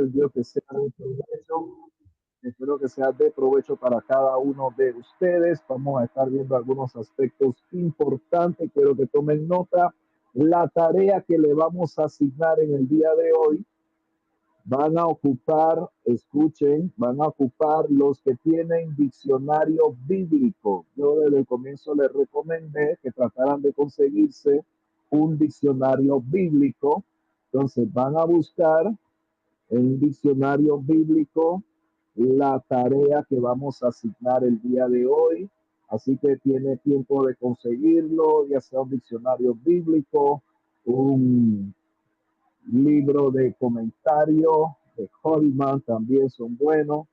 en Dios que sea de provecho. Espero que sea de provecho para cada uno de ustedes. Vamos a estar viendo algunos aspectos importantes. Quiero que tomen nota. La tarea que le vamos a asignar en el día de hoy van a ocupar, escuchen, van a ocupar los que tienen diccionario bíblico. Yo desde el comienzo les recomendé que trataran de conseguirse un diccionario bíblico. Entonces van a buscar en un diccionario bíblico la tarea que vamos a asignar el día de hoy. Así que tiene tiempo de conseguirlo, ya sea un diccionario bíblico, un libro de comentarios de Holman también son buenos.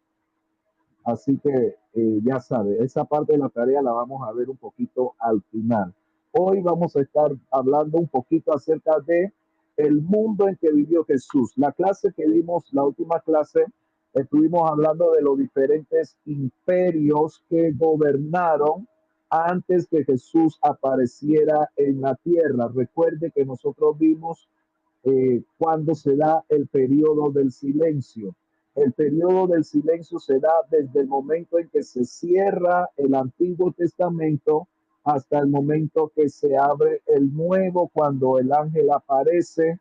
Así que ya sabe, esa parte de la tarea la vamos a ver un poquito al final. Hoy vamos a estar hablando un poquito acerca de el mundo en que vivió Jesús. La clase que dimos, la última clase, estuvimos hablando de los diferentes imperios que gobernaron antes que Jesús apareciera en la tierra. Recuerde que nosotros vimos cuando se da el periodo del silencio. El periodo del silencio se da desde el momento en que se cierra el Antiguo Testamento hasta el momento que se abre el Nuevo, cuando el ángel aparece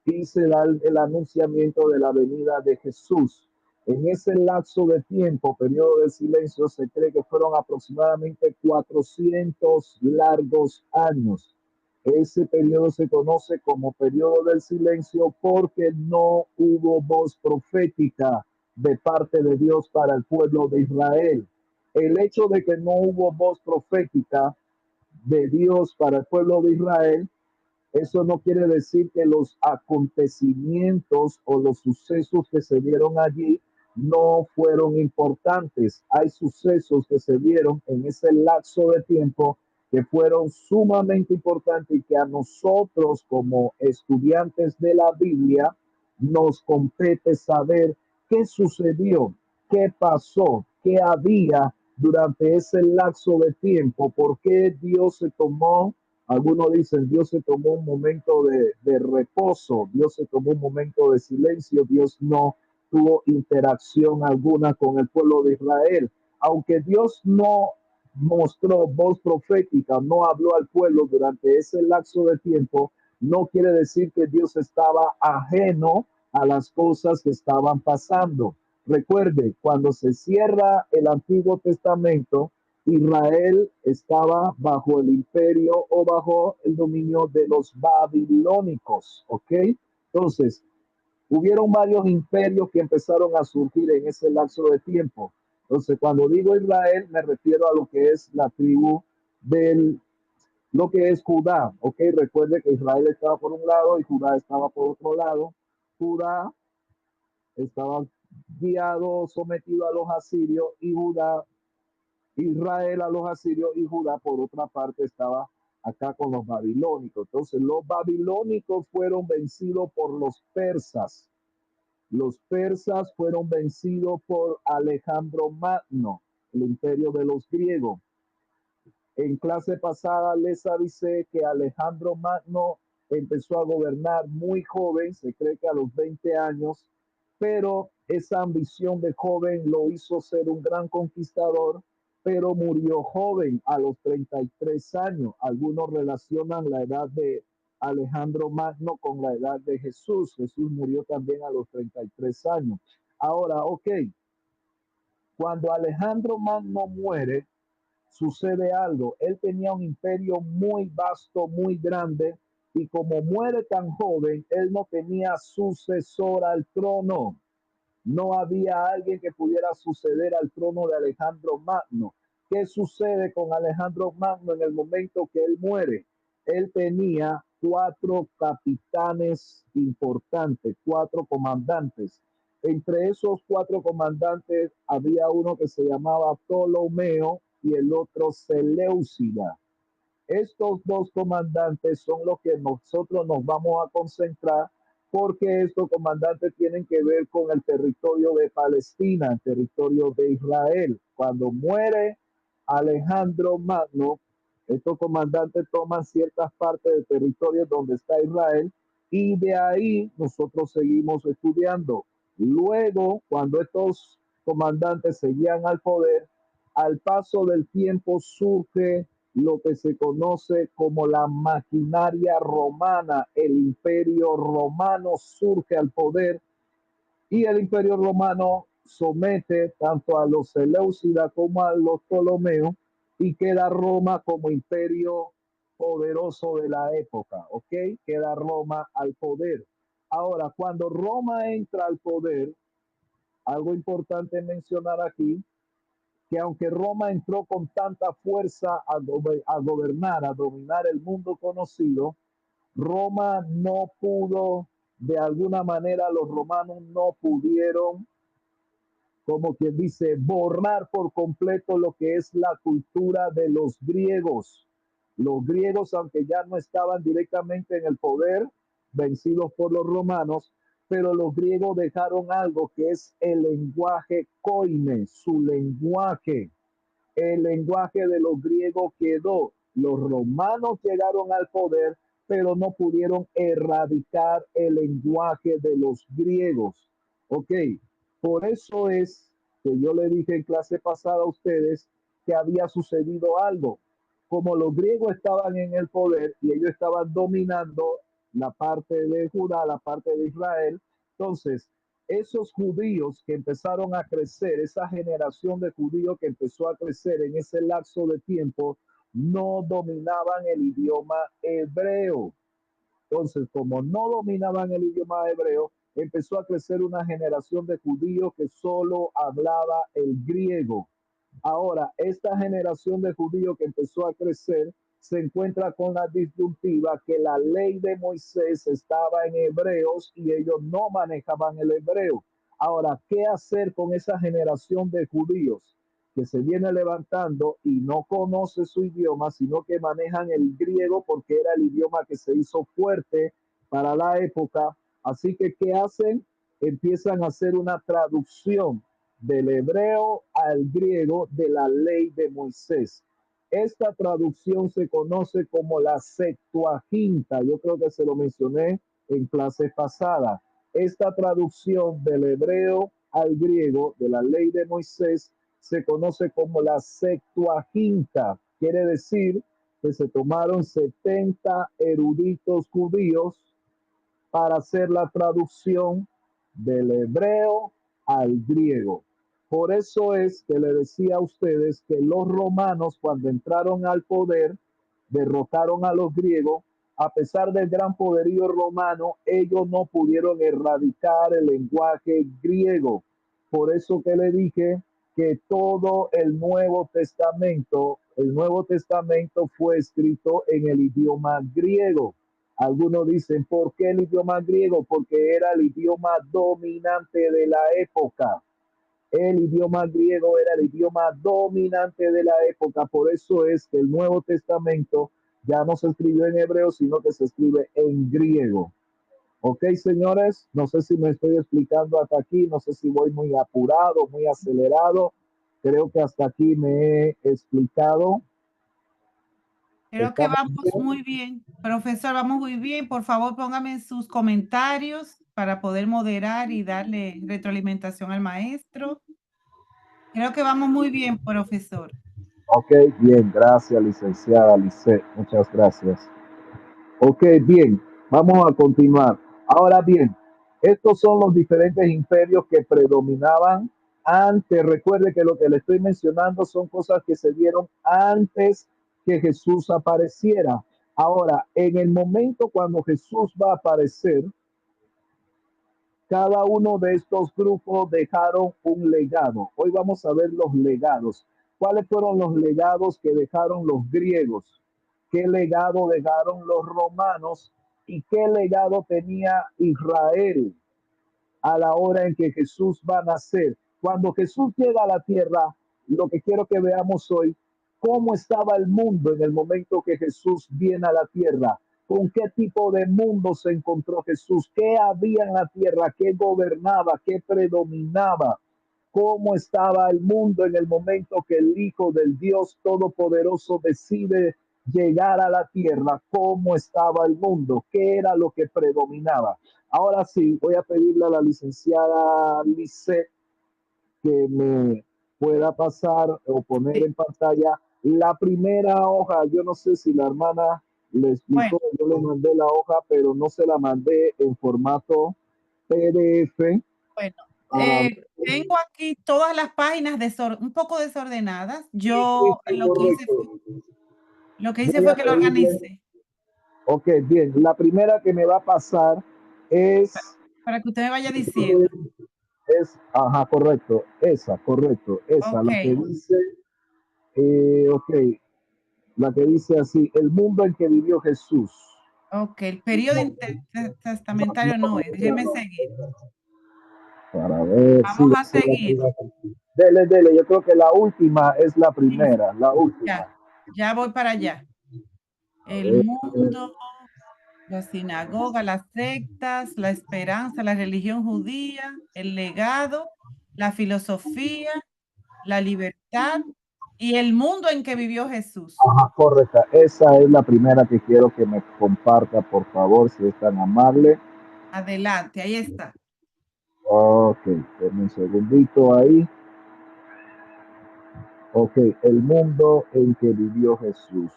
y se da el anunciamiento de la venida de Jesús. En ese lapso de tiempo, periodo de silencio, se cree que fueron aproximadamente 400 largos años. Ese periodo se conoce como periodo del silencio porque no hubo voz profética de parte de Dios para el pueblo de Israel. El hecho de que no hubo voz profética de Dios para el pueblo de Israel, eso no quiere decir que los acontecimientos o los sucesos que se dieron allí no fueron importantes. Hay sucesos que se dieron en ese lapso de tiempo que fueron sumamente importantes y que a nosotros como estudiantes de la Biblia nos compete saber qué sucedió, qué pasó, qué había durante ese lapso de tiempo, por qué Dios se tomó. Algunos dicen, Dios se tomó un momento de reposo, Dios se tomó un momento de silencio, Dios no tuvo interacción alguna con el pueblo de Israel. Aunque Dios no mostró voz profética, no habló al pueblo durante ese lapso de tiempo, no quiere decir que Dios estaba ajeno a las cosas que estaban pasando. Recuerde, cuando se cierra el Antiguo Testamento, Israel estaba bajo el imperio o bajo el dominio de los babilónicos, ¿ok? Entonces, hubieron varios imperios que empezaron a surgir en ese lapso de tiempo. Entonces, cuando digo Israel, me refiero a lo que es la tribu del, lo que es Judá, ¿ok? Recuerde que Israel estaba por un lado y Judá estaba por otro lado. Judá estaba guiado, sometido a los asirios y Judá Israel a los asirios y Judá, por otra parte, estaba acá con los babilónicos. Entonces, los babilónicos fueron vencidos por los persas. Los persas fueron vencidos por Alejandro Magno, el imperio de los griegos. En clase pasada les avisé que Alejandro Magno empezó a gobernar muy joven, se cree que a los 20 años, pero esa ambición de joven lo hizo ser un gran conquistador, pero murió joven a los 33 años. Algunos relacionan la edad de Alejandro Magno con la edad de Jesús. Jesús murió también a los 33 años. Ahora, ok, cuando Alejandro Magno muere, sucede algo. Él tenía un imperio muy vasto, muy grande, y como muere tan joven, él no tenía sucesor al trono. No había alguien que pudiera suceder al trono de Alejandro Magno. ¿Qué sucede con Alejandro Magno en el momento que él muere? Él tenía cuatro capitanes importantes, cuatro comandantes. Entre esos cuatro comandantes había uno que se llamaba Ptolomeo y el otro Seleucida. Estos dos comandantes son los que nosotros nos vamos a concentrar porque estos comandantes tienen que ver con el territorio de Palestina, el territorio de Israel. Cuando muere Alejandro Magno, estos comandantes toman ciertas partes del territorio donde está Israel Y de ahí nosotros seguimos estudiando. Luego, cuando estos comandantes seguían al poder, al paso del tiempo surge lo que se conoce como la maquinaria romana. El imperio romano surge al poder y el imperio romano somete tanto a los Seleucidas como a los Ptolomeos y queda Roma como imperio poderoso de la época, ¿ok? Queda Roma al poder. Ahora, cuando Roma entra al poder, algo importante mencionar aquí, que aunque Roma entró con tanta fuerza a gobernar, a dominar el mundo conocido, Roma no pudo, de alguna manera los romanos no pudieron, como quien dice, borrar por completo lo que es la cultura de los griegos. Los griegos, aunque ya no estaban directamente en el poder, vencidos por los romanos, pero los griegos dejaron algo que es el lenguaje koine, su lenguaje. El lenguaje de los griegos quedó. Los romanos llegaron al poder, pero no pudieron erradicar el lenguaje de los griegos. Ok, por eso es que yo le dije en clase pasada a ustedes que había sucedido algo. Como los griegos estaban en el poder y ellos estaban dominando la parte de Judá, la parte de Israel, entonces esos judíos que empezaron a crecer, esa generación de judíos que empezó a crecer en ese lapso de tiempo, no dominaban el idioma hebreo. Entonces, como no dominaban el idioma hebreo, empezó a crecer una generación de judíos que solo hablaba el griego. Ahora, esta generación de judíos que empezó a crecer se encuentra con la disyuntiva que la ley de Moisés estaba en hebreos y ellos no manejaban el hebreo. Ahora, ¿qué hacer con esa generación de judíos que se viene levantando y no conoce su idioma, sino que manejan el griego porque era el idioma que se hizo fuerte para la época? Así que, ¿qué hacen? Empiezan a hacer una traducción del hebreo al griego de la ley de Moisés. Esta traducción se conoce como la Septuaginta. Yo creo que se lo mencioné en clase pasada. Esta traducción del hebreo al griego de la ley de Moisés se conoce como la Septuaginta. Quiere decir que se tomaron 70 eruditos judíos para hacer la traducción del hebreo al griego. Por eso es que le decía a ustedes que los romanos cuando entraron al poder, derrotaron a los griegos. A pesar del gran poderío romano, ellos no pudieron erradicar el lenguaje griego. Por eso que le dije que todo el Nuevo Testamento fue escrito en el idioma griego. Algunos dicen, ¿por qué el idioma griego? Porque era el idioma dominante de la época. El idioma griego era el idioma dominante de la época. Por eso es que el Nuevo Testamento ya no se escribió en hebreo, sino que se escribe en griego. Ok, señores, no sé si me estoy explicando hasta aquí, no sé si voy muy apurado, muy acelerado. Creo que hasta aquí me he explicado. Creo que ¿Estamos vamos bien? muy bien. Profesor, vamos muy bien. Por favor, póngame sus comentarios para poder moderar y darle retroalimentación al maestro. Creo que vamos muy bien, profesor. Ok, bien, gracias, licenciada Lice. Muchas gracias. Ok, bien, vamos a continuar. Ahora bien, estos son los diferentes imperios que predominaban antes. Recuerde que lo que le estoy mencionando son cosas que se dieron antes que Jesús apareciera. Ahora, en el momento cuando Jesús va a aparecer, cada uno de estos grupos dejaron un legado. Hoy vamos a ver los legados. ¿Cuáles fueron los legados que dejaron los griegos? ¿Qué legado dejaron los romanos? ¿Y qué legado tenía Israel a la hora en que Jesús va a nacer? Cuando Jesús llega a la tierra, lo que quiero que veamos hoy, cómo estaba el mundo en el momento que Jesús viene a la tierra. ¿Con qué tipo de mundo se encontró Jesús? ¿Qué había en la tierra? ¿Qué gobernaba? ¿Qué predominaba? ¿Cómo estaba el mundo en el momento que el Hijo del Dios Todopoderoso decide llegar a la tierra, cómo estaba el mundo, qué era lo que predominaba. Ahora sí, voy a pedirle a la licenciada Lisette que me pueda pasar o poner en pantalla la primera hoja. Yo no sé si la hermana le Bueno, explicó, yo le mandé la hoja, pero no se la mandé en formato PDF bueno. para Tengo aquí todas las páginas un poco desordenadas. Yo correcto. lo que hice Voy fue a que lo pedirle, organicé ok, bien, la primera que me va a pasar es, para que usted me vaya diciendo. ajá, correcto, correcto, esa, Ok, la que dice, ok, la que dice así, el mundo en que vivió Jesús. ok. El periodo testamentario no es. Déjeme No, seguir. para ver si Vamos a seguir. dele, dele, yo creo que la última es la Sí, primera, la ya, última. ya voy para allá. A El ver, mundo, la sinagoga, las sectas, la esperanza, la religión judía, el legado, la filosofía, la libertad y el mundo en que vivió Jesús. ajá, correcta, esa es la primera que quiero que me comparta, por favor, si es tan amable. Adelante, ahí está. Ok, denme un segundito ahí. Ok, el mundo en que vivió Jesús.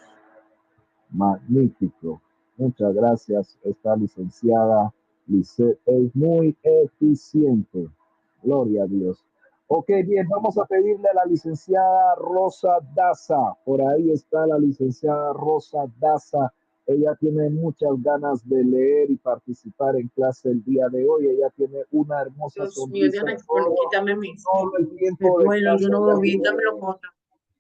Magnífico. Muchas gracias. Esta licenciada Lisette es muy eficiente. Gloria a Dios. Ok, bien, vamos a pedirle a la licenciada Rosa Daza. Por ahí está la licenciada Rosa Daza. Ella tiene muchas ganas de leer y participar en clase el día de hoy. Ella tiene una hermosa Dios mío, sonrisa déjame poner, quítame todo el el tiempo de vuelo, yo clase. no lo vi, dámelo otra.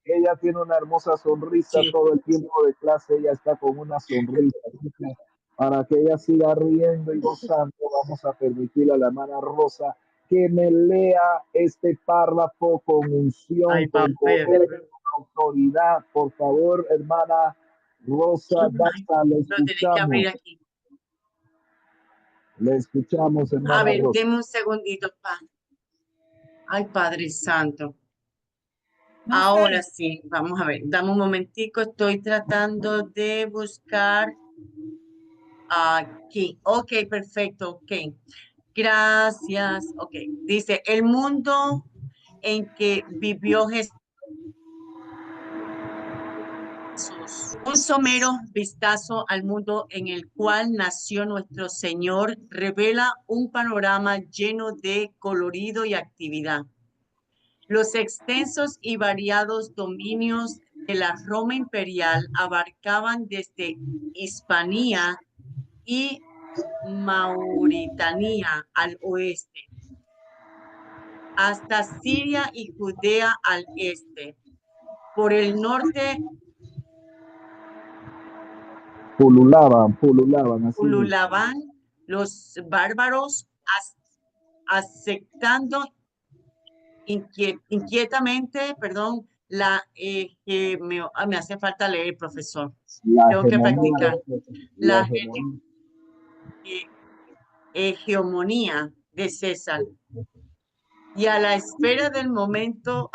Ella tiene una hermosa sonrisa Sí. todo el tiempo de clase, ella está con una sonrisa. Así que para que ella siga riendo y gozando, vamos a permitirle a la hermana Rosa que me lea este párrafo con unción, Ay, papá, con poder, con autoridad. Por favor, hermana Rosa ay, Daza, le lo tenés que abrir escuchamos. aquí. Le escuchamos, A hermana ver, Rosa. deme un segundito, pa. Ay, Padre Santo. No Ahora sé. sí, vamos a ver, dame un momentico, estoy tratando de buscar aquí. Ok, perfecto, ok. Gracias, ok. Dice, el mundo en que vivió Jesús. Un somero vistazo al mundo en el cual nació nuestro Señor revela un panorama lleno de colorido y actividad. Los extensos y variados dominios de la Roma imperial abarcaban desde Hispania y Mauritania al oeste, hasta Siria y Judea al este. Por el norte Pululaban, así mismo. ululaban los bárbaros aceptando inquietamente, perdón, me hace falta leer, profesor. La Tengo que hegemonía, practicar. la La hegemonía. hegemonía de César. Y a la espera del momento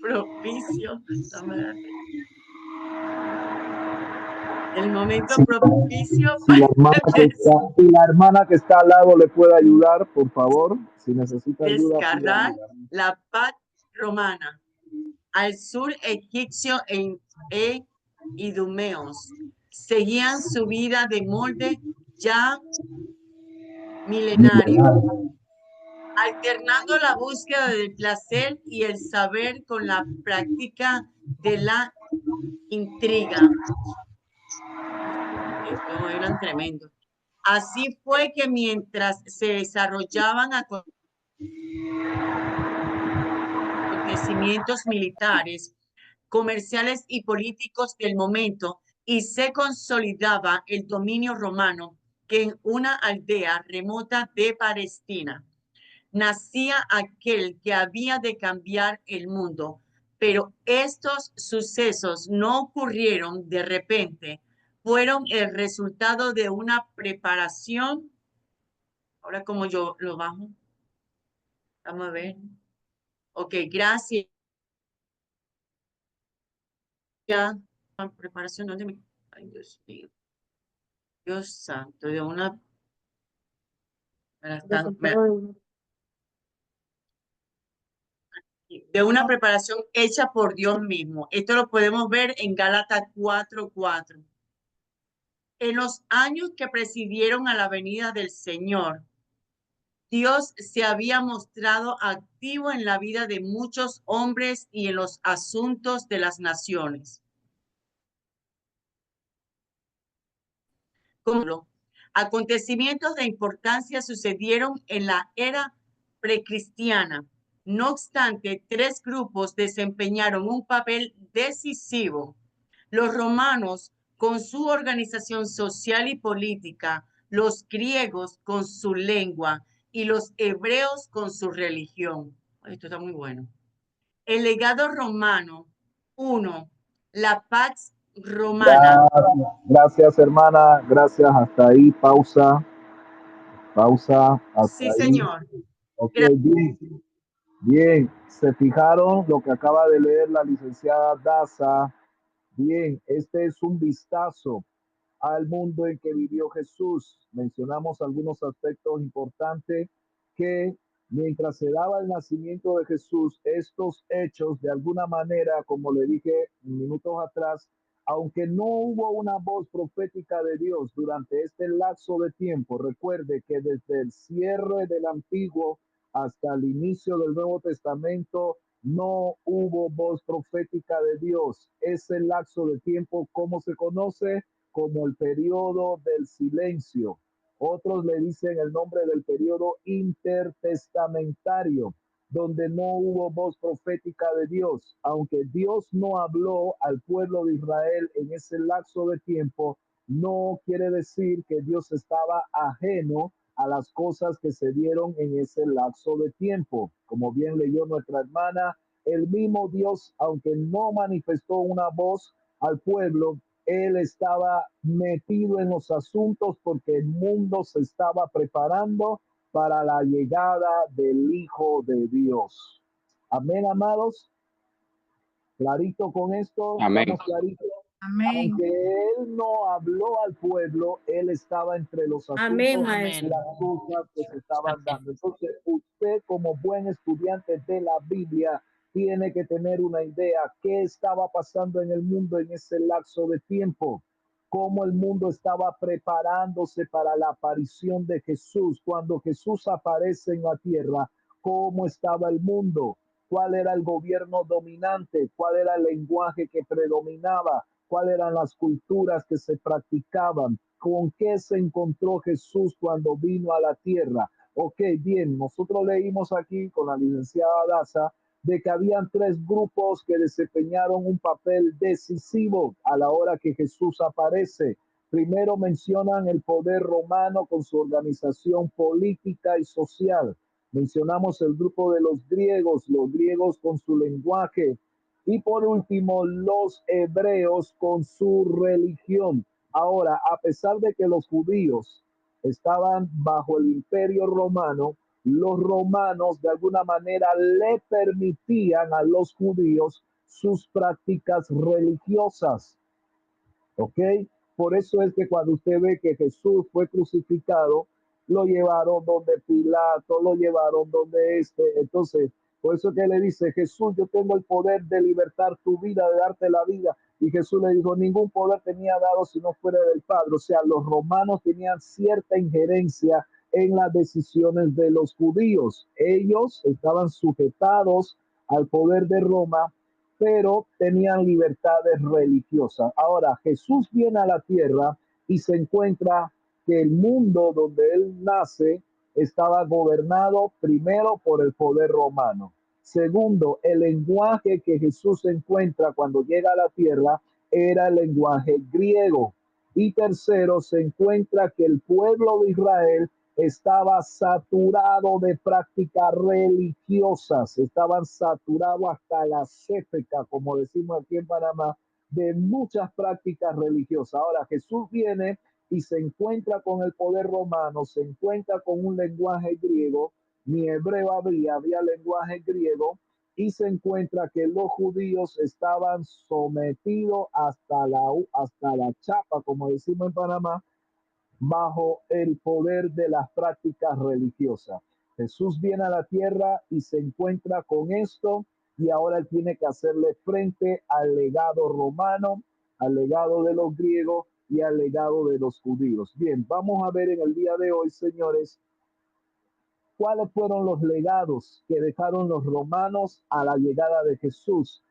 propicio, el momento propicio Si la para hermana que está, si la hermana que está al lado le puede ayudar, por favor, si necesita ayuda, descargar pídamela. la paz romana al sur egipcio e idumeos. Seguían su vida de molde ya milenario, alternando la búsqueda del placer y el saber con la práctica de la intriga. Esto eran tremendo. Así fue que mientras se desarrollaban acontecimientos militares, comerciales y políticos del momento y se consolidaba el dominio romano que en una aldea remota de Palestina nacía aquel que había de cambiar el mundo. Pero estos sucesos no ocurrieron de repente, fueron el resultado de una preparación. Ahora como yo lo bajo, vamos a ver. Ok, gracias. preparación, no de mi, ay, Dios mío, Dios santo, de una, de una preparación hecha por Dios mismo. Esto lo podemos ver en Gálatas 4:4. En los años que precedieron a la venida del Señor, Dios se había mostrado activo en la vida de muchos hombres y en los asuntos de las naciones. Como acontecimientos de importancia sucedieron en la era precristiana. No obstante, tres grupos desempeñaron un papel decisivo. Los romanos con su organización social y política, los griegos con su lengua y los hebreos con su religión. Esto está muy bueno. El legado romano, 1. La Pax Romana. Gracias, hermana. Gracias. Hasta ahí. Pausa. Pausa. Hasta Sí, ahí. señor. Ok, bien. Bien. ¿Se fijaron lo que acaba de leer la licenciada Daza? Bien, este es un vistazo al mundo en que vivió Jesús. Mencionamos algunos aspectos importantes que mientras se daba el nacimiento de Jesús, estos hechos de alguna manera, como le dije minutos atrás, aunque no hubo una voz profética de Dios durante este lapso de tiempo, recuerde que desde el cierre del Antiguo hasta el inicio del Nuevo Testamento, no hubo voz profética de Dios. Ese lapso de tiempo, ¿cómo se conoce? Como el periodo del silencio. Otros le dicen el nombre del periodo intertestamentario, donde no hubo voz profética de Dios. Aunque Dios no habló al pueblo de Israel en ese lapso de tiempo, no quiere decir que Dios estaba ajeno a las cosas que se dieron en ese lapso de tiempo. Como bien leyó nuestra hermana, el mismo Dios, aunque no manifestó una voz al pueblo, él estaba metido en los asuntos porque el mundo se estaba preparando para la llegada del Hijo de Dios. Amén, amados. Clarito con esto. Amén. Estamos claritos. Amén. Aunque él no habló al pueblo, él estaba entre los asuntos Amén, y maestro. las cosas que se estaban dando. Entonces, usted como buen estudiante de la Biblia tiene que tener una idea qué estaba pasando en el mundo en ese lapso de tiempo, cómo el mundo estaba preparándose para la aparición de Jesús. Cuando Jesús aparece en la tierra, cómo estaba el mundo, cuál era el gobierno dominante, cuál era el lenguaje que predominaba, cuáles eran las culturas que se practicaban, con qué se encontró Jesús cuando vino a la tierra. Ok, bien, nosotros leímos aquí con la licenciada Daza de que habían tres grupos que desempeñaron un papel decisivo a la hora que Jesús aparece. Primero mencionan el poder romano con su organización política y social. Mencionamos el grupo de los griegos con su lenguaje, y por último, los hebreos con su religión. Ahora, a pesar de que los judíos estaban bajo el imperio romano, los romanos de alguna manera le permitían a los judíos sus prácticas religiosas. ¿Ok? Por eso es que cuando usted ve que Jesús fue crucificado, lo llevaron donde Pilato, lo llevaron donde entonces, por eso que le dice, Jesús, yo tengo el poder de libertar tu vida, de darte la vida. Y Jesús le dijo, ningún poder tenía dado si no fuera del Padre. O sea, los romanos tenían cierta injerencia en las decisiones de los judíos. Ellos estaban sujetados al poder de Roma, pero tenían libertades religiosas. Ahora, Jesús viene a la tierra y se encuentra que el mundo donde él nace estaba gobernado primero por el poder romano. Segundo, el lenguaje que Jesús encuentra cuando llega a la tierra era el lenguaje griego. Y tercero, se encuentra que el pueblo de Israel estaba saturado de prácticas religiosas, estaban saturados hasta la céfeca, como decimos aquí en Panamá, de muchas prácticas religiosas. Ahora Jesús viene y se encuentra con el poder romano, se encuentra con un lenguaje griego, ni hebreo había lenguaje griego, y se encuentra que los judíos estaban sometidos hasta la chapa, como decimos en Panamá, bajo el poder de las prácticas religiosas. Jesús viene a la tierra y se encuentra con esto y ahora él tiene que hacerle frente al legado romano, al legado de los griegos y al legado de los judíos. Bien, vamos a ver en el día de hoy, señores, cuáles fueron los legados que dejaron los romanos a la llegada de Jesús,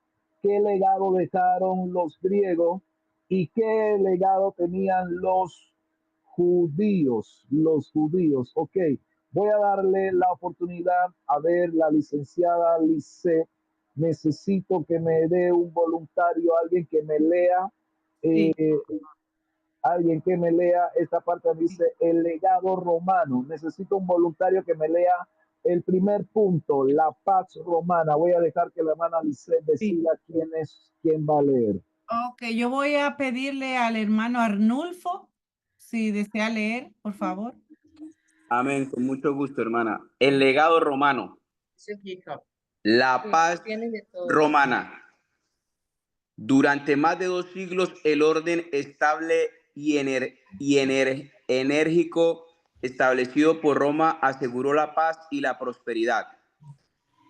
qué legado dejaron los griegos y qué legado tenían los judíos, Ok, voy a darle la oportunidad a ver la licenciada Lice. Necesito que me dé un voluntario, alguien que me lea, eh, Sí. alguien que me lea esta parte. Dice el legado romano. Necesito un voluntario que me lea el primer punto, la paz romana. Voy a dejar que la hermana Lice decida quién va a leer. Ok, yo voy a pedirle al hermano Arnulfo, si desea leer, por favor. Amén, con mucho gusto, hermana. El legado romano. La paz romana. Durante más de 2 siglos, el orden estable y enérgico establecido por Roma aseguró la paz y la prosperidad.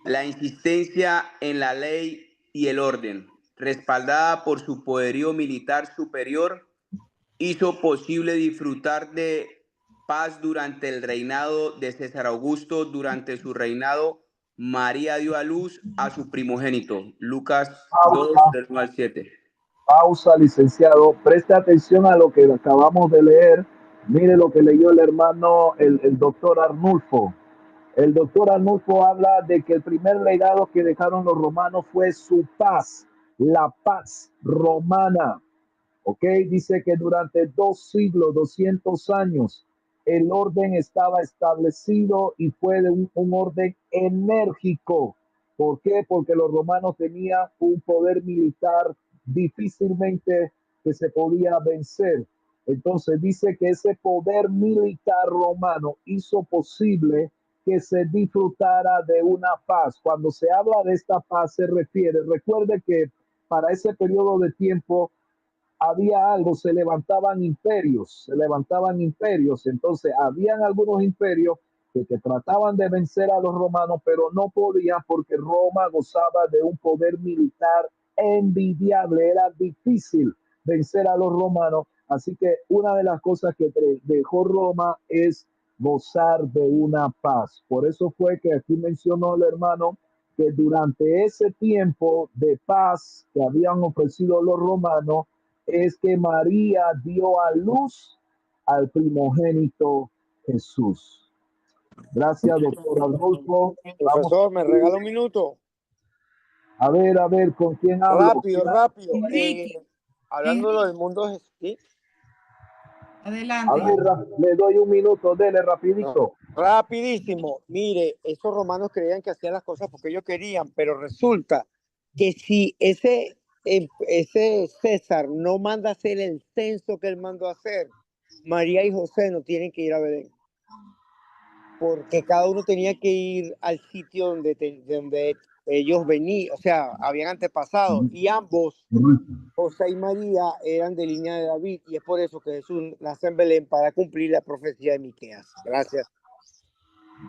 La insistencia en la ley y el orden, respaldada por su poderío militar superior, hizo posible disfrutar de paz durante el reinado de César Augusto. Durante su reinado, María dio a luz a su primogénito. Lucas 2, del 1 al 7. Pausa, licenciado. Preste atención a lo que acabamos de leer. Mire lo que leyó el hermano, el doctor Arnulfo. El doctor Arnulfo habla de que el primer legado que dejaron los romanos fue su paz, la paz romana. Ok, dice que durante 2 siglos, 200 años, el orden estaba establecido y fue de un orden enérgico. ¿Por qué? Porque los romanos tenían un poder militar difícilmente que se podía vencer. Entonces dice que ese poder militar romano hizo posible que se disfrutara de una paz. Cuando se habla de esta paz se refiere, recuerde que para ese periodo de tiempo había algo, se levantaban imperios, entonces habían algunos imperios que trataban de vencer a los romanos, pero no podían porque Roma gozaba de un poder militar envidiable, era difícil vencer a los romanos, así que una de las cosas que dejó Roma es gozar de una paz. Por eso fue que aquí mencionó el hermano que durante ese tiempo de paz que habían ofrecido los romanos, es que María dio a luz al primogénito Jesús. Gracias, doctor Adolfo. Profesor, ¿me regala un minuto? A ver, ¿con quién hablo? Rápido. Enrique. Hablando del mundo, ¿sí? Adelante. A ver, le doy un minuto, dele rapidito. Rapidísimo. Mire, esos romanos creían que hacían las cosas porque ellos querían, pero resulta que si ese César no manda a hacer el censo que él mandó a hacer, María y José no tienen que ir a Belén, porque cada uno tenía que ir al sitio donde ellos venían, o sea, habían antepasado, y ambos, José y María, eran de línea de David, y es por eso que Jesús nace en Belén para cumplir la profecía de Miqueas. Gracias.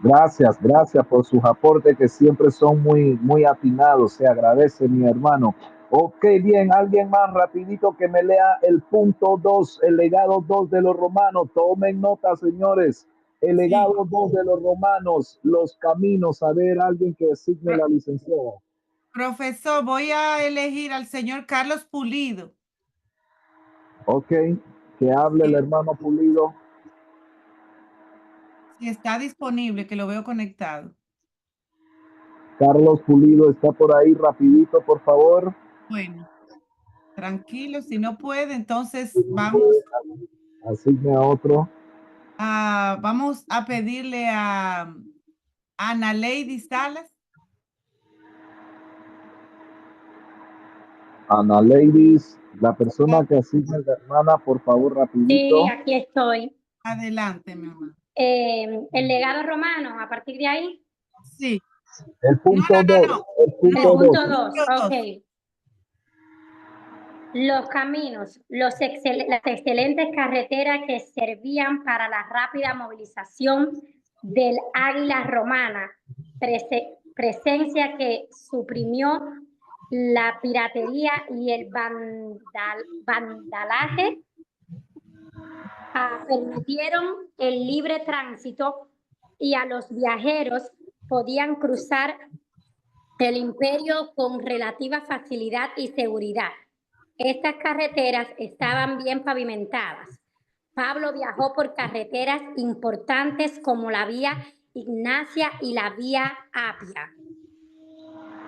Gracias por sus aportes que siempre son muy atinados. Se agradece, mi hermano. Ok, bien, alguien más rapidito que me lea el punto 2, el legado 2 de los romanos. Tomen nota, señores. El legado 2 de los romanos, los caminos. A ver, alguien que designe la licenciada. Profesor, voy a elegir al señor Carlos Pulido. Ok, que hable el hermano Pulido. Si está disponible, que lo veo conectado. Carlos Pulido está por ahí, rapidito, por favor. Bueno, tranquilo, si no puede, entonces vamos Asigne a otro. vamos a pedirle a Ana Lady Salas. Ana Ladies, la persona que asigne a la hermana, por favor, rapidito. Sí, aquí estoy. Adelante, mi mamá. El legado romano, a partir de ahí. Sí. El punto No, 2. no. El El punto punto 2. 2, Punto dos. ok. Los caminos, las excelentes carreteras que servían para la rápida movilización del águila romana, presencia que suprimió la piratería y el vandalaje, permitieron el libre tránsito y a los viajeros podían cruzar el imperio con relativa facilidad y seguridad. Estas carreteras estaban bien pavimentadas. Pablo viajó por carreteras importantes como la vía Ignacia y la vía Apia.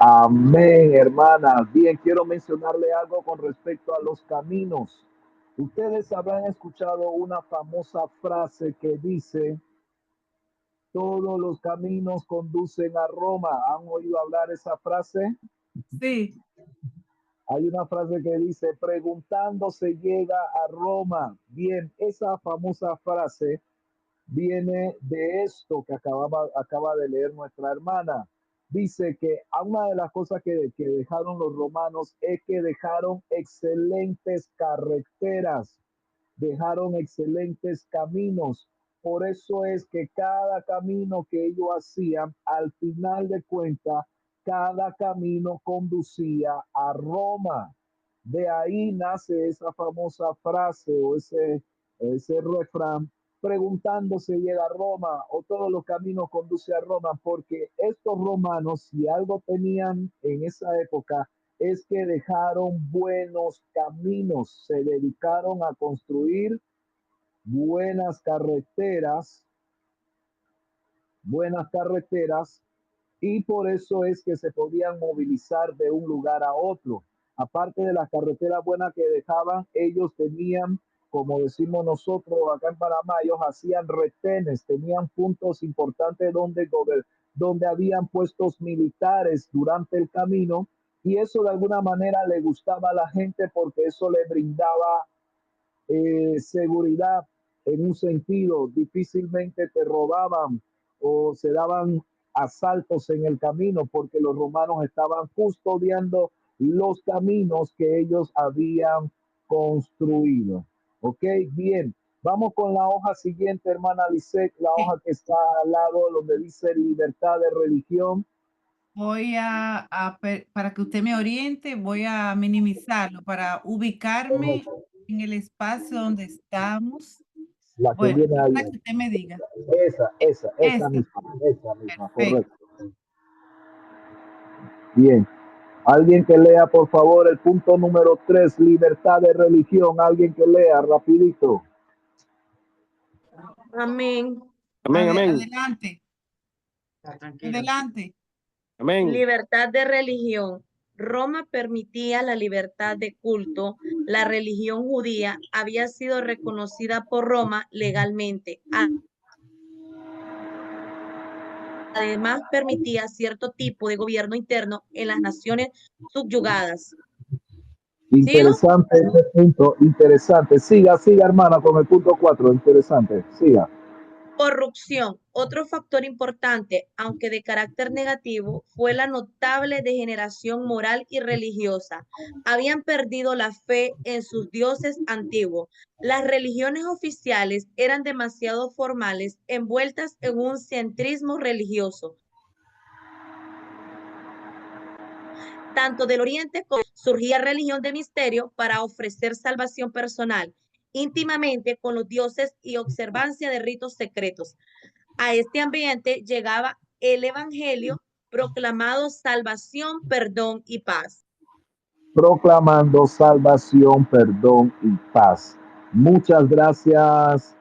Amén, hermanas. Bien, quiero mencionarle algo con respecto a los caminos. Ustedes habrán escuchado una famosa frase que dice, todos los caminos conducen a Roma. ¿Han oído hablar esa frase? Sí. Hay una frase que dice, preguntando se llega a Roma. Bien, esa famosa frase viene de esto que acaba de leer nuestra hermana. Dice que una de las cosas que dejaron los romanos es que dejaron excelentes carreteras, dejaron excelentes caminos. Por eso es que cada camino que ellos hacían, al final de cuentas, cada camino conducía a Roma. De ahí nace esa famosa frase o ese refrán, preguntándose llega a Roma o todos los caminos conducen a Roma, porque estos romanos, si algo tenían en esa época, es que dejaron buenos caminos, se dedicaron a construir buenas carreteras, y por eso es que se podían movilizar de un lugar a otro. Aparte de las carreteras buenas que dejaban, ellos tenían, como decimos nosotros acá en Panamá, ellos hacían retenes, tenían puntos importantes donde habían puestos militares durante el camino, y eso de alguna manera le gustaba a la gente porque eso le brindaba seguridad en un sentido. Difícilmente te robaban o se daban asaltos en el camino porque los romanos estaban custodiando los caminos que ellos habían construido. Ok, bien. Vamos con la hoja siguiente, hermana Lisette, la hoja que está al lado donde dice libertad de religión. Voy para que usted me oriente, voy a minimizarlo para ubicarme en el espacio donde estamos. La que Bueno, viene ahí. para que usted me diga. Esa Esta. misma, Perfecto. correcto. Bien. Alguien que lea, por favor, el punto número 3, libertad de religión. Alguien que lea, rapidito. Amén. Amén, amén. Adelante. Tranquilo. Adelante. Amén. Libertad de religión. Roma permitía la libertad de culto. La religión judía había sido reconocida por Roma legalmente. Además, permitía cierto tipo de gobierno interno en las naciones subyugadas. Interesante ese punto, interesante. Siga, hermana, con el punto 4, interesante. Siga. Corrupción. Otro factor importante, aunque de carácter negativo, fue la notable degeneración moral y religiosa. Habían perdido la fe en sus dioses antiguos. Las religiones oficiales eran demasiado formales, envueltas en un centrismo religioso. Tanto del Oriente como surgía religión de misterio para ofrecer salvación personal, íntimamente con los dioses y observancia de ritos secretos. A este ambiente llegaba el Evangelio proclamado salvación, perdón y paz. Proclamando salvación, perdón y paz. Muchas gracias,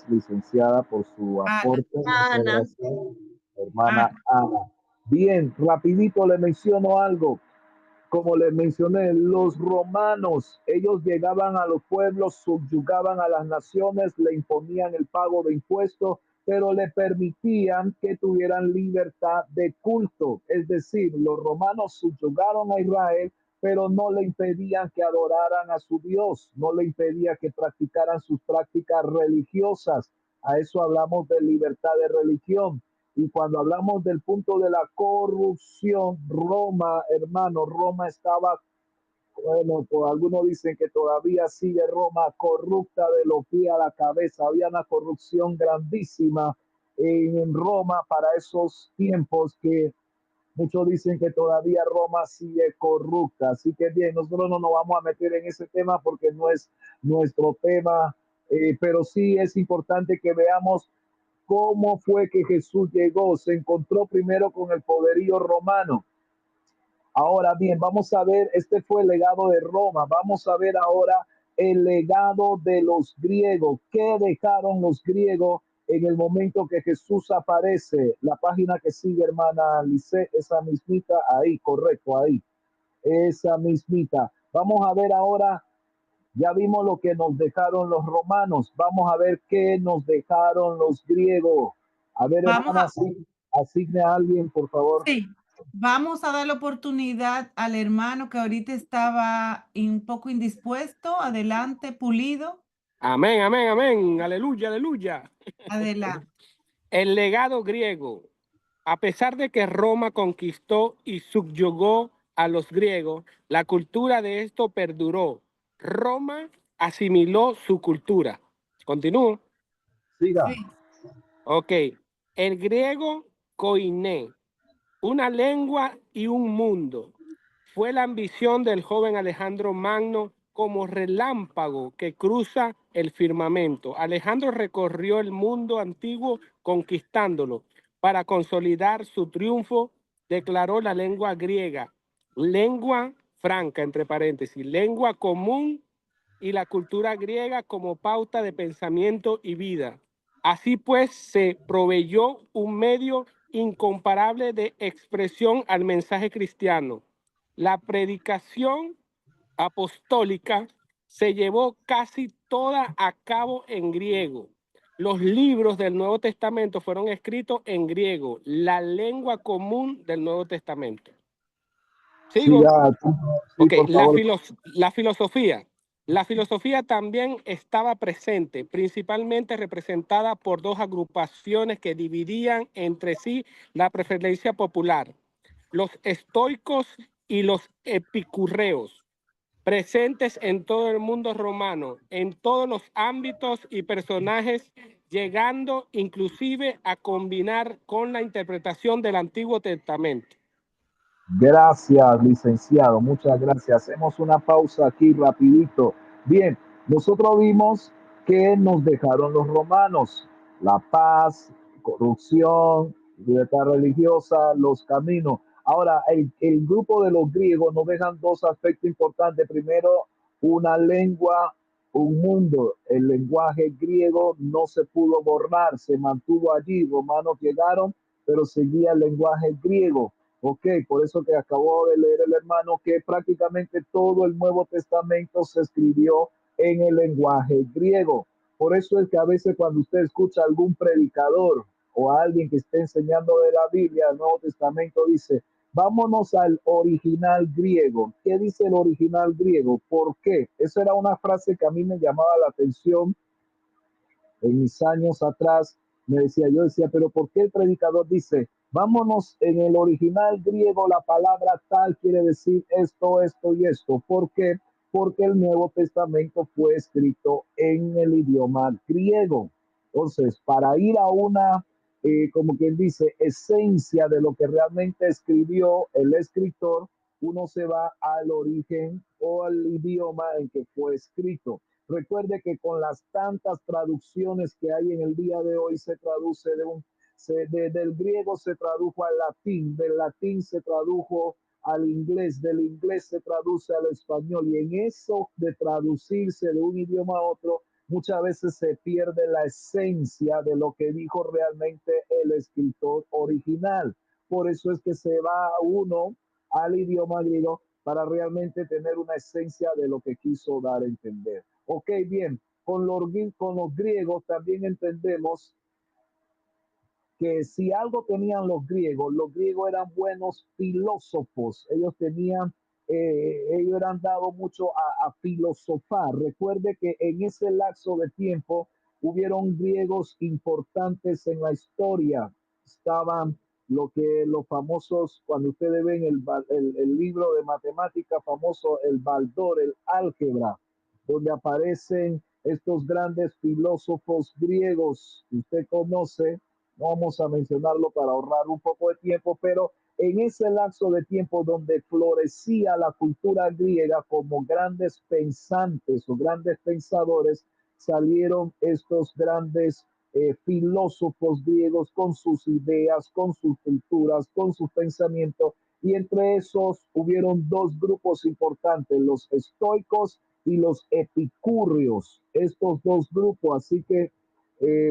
licenciada, por su aporte. Muchas gracias, hermana Ana. Bien, rapidito le menciono algo. Como les mencioné, los romanos, ellos llegaban a los pueblos, subyugaban a las naciones, le imponían el pago de impuestos, pero le permitían que tuvieran libertad de culto. Es decir, los romanos subyugaron a Israel, pero no le impedían que adoraran a su Dios, no le impedía que practicaran sus prácticas religiosas. A eso hablamos de libertad de religión. Y cuando hablamos del punto de la corrupción, Roma, hermano, Roma estaba, bueno, pues algunos dicen que todavía sigue Roma corrupta de los pies a la cabeza. Había una corrupción grandísima en Roma para esos tiempos que muchos dicen que todavía Roma sigue corrupta. Así que bien, nosotros no nos vamos a meter en ese tema porque no es nuestro tema, pero sí es importante que veamos cómo fue que Jesús llegó. Se encontró primero con el poderío romano. Ahora bien, vamos a ver, este fue el legado de Roma. Vamos a ver ahora el legado de los griegos. ¿Qué dejaron los griegos en el momento que Jesús aparece? La página que sigue, hermana Lice, esa mismita, ahí, correcto, ahí. Esa mismita. Vamos a ver ahora, ya vimos lo que nos dejaron los romanos. Vamos a ver qué nos dejaron los griegos. A ver, Vamos hermana, a, asigne a alguien, por favor. sí, vamos a dar la oportunidad al hermano que ahorita estaba un poco indispuesto. Adelante, Pulido. Amén, amén, amén. Aleluya, aleluya. Adelante. El legado griego. A pesar de que Roma conquistó y subyugó a los griegos, la cultura de esto perduró. Roma asimiló su cultura. Continúo. Siga. Sí. Ok. El griego koiné, una lengua y un mundo, fue la ambición del joven Alejandro Magno como relámpago que cruza el firmamento. Alejandro recorrió el mundo antiguo conquistándolo. Para consolidar su triunfo, declaró la lengua griega, lengua franca, entre paréntesis, lengua común, y la cultura griega como pauta de pensamiento y vida. Así pues, se proveyó un medio incomparable de expresión al mensaje cristiano. La predicación apostólica se llevó casi toda a cabo en griego. Los libros del Nuevo Testamento fueron escritos en griego, la lengua común del Nuevo Testamento. ¿Sigo? Siga, sí, Ok, por favor. la filosofía. La filosofía también estaba presente, principalmente representada por dos agrupaciones que dividían entre sí la preferencia popular, los estoicos y los epicúreos, presentes en todo el mundo romano, en todos los ámbitos y personajes, llegando inclusive a combinar con la interpretación del Antiguo Testamento. Gracias, licenciado. Muchas gracias. Hacemos una pausa aquí rapidito. Bien, nosotros vimos que nos dejaron los romanos. La paz, corrupción, libertad religiosa, los caminos. Ahora, el grupo de los griegos nos dejan dos aspectos importantes. Primero, una lengua, un mundo. El lenguaje griego no se pudo borrar, se mantuvo allí. Romanos llegaron, pero seguía el lenguaje griego. Ok, por eso que acabó de leer el hermano que prácticamente todo el Nuevo Testamento se escribió en el lenguaje griego. Por eso es que a veces cuando usted escucha a algún predicador o a alguien que esté enseñando de la Biblia, el Nuevo Testamento, dice, vámonos al original griego. ¿Qué dice el original griego? ¿Por qué? Esa era una frase que a mí me llamaba la atención en mis años atrás. Yo decía, pero ¿por qué el predicador dice, vámonos en el original griego, la palabra tal quiere decir esto, esto y esto? ¿Por qué? Porque el Nuevo Testamento fue escrito en el idioma griego. Entonces, para ir a una, como quien dice, esencia de lo que realmente escribió el escritor, uno se va al origen o al idioma en que fue escrito. Recuerde que con las tantas traducciones que hay en el día de hoy se traduce del griego se tradujo al latín, del latín se tradujo al inglés, del inglés se traduce al español, y en eso de traducirse de un idioma a otro muchas veces se pierde la esencia de lo que dijo realmente el escritor original. Por eso es que se va uno al idioma griego para realmente tener una esencia de lo que quiso dar a entender. Ok, bien, con los griegos también entendemos que si algo tenían los griegos eran buenos filósofos, ellos eran dados mucho a filosofar. Recuerde que en ese lapso de tiempo hubieron griegos importantes en la historia. estaban lo que los famosos, cuando ustedes ven el libro de matemática famoso, el Baldor, el álgebra, donde aparecen estos grandes filósofos griegos que usted conoce. No vamos a mencionarlo para ahorrar un poco de tiempo, pero en ese lapso de tiempo donde florecía la cultura griega como grandes pensantes o grandes pensadores, salieron estos grandes filósofos griegos con sus ideas, con sus culturas, con sus pensamientos, y entre esos hubieron dos grupos importantes, los estoicos y los epicúreos, estos dos grupos, así que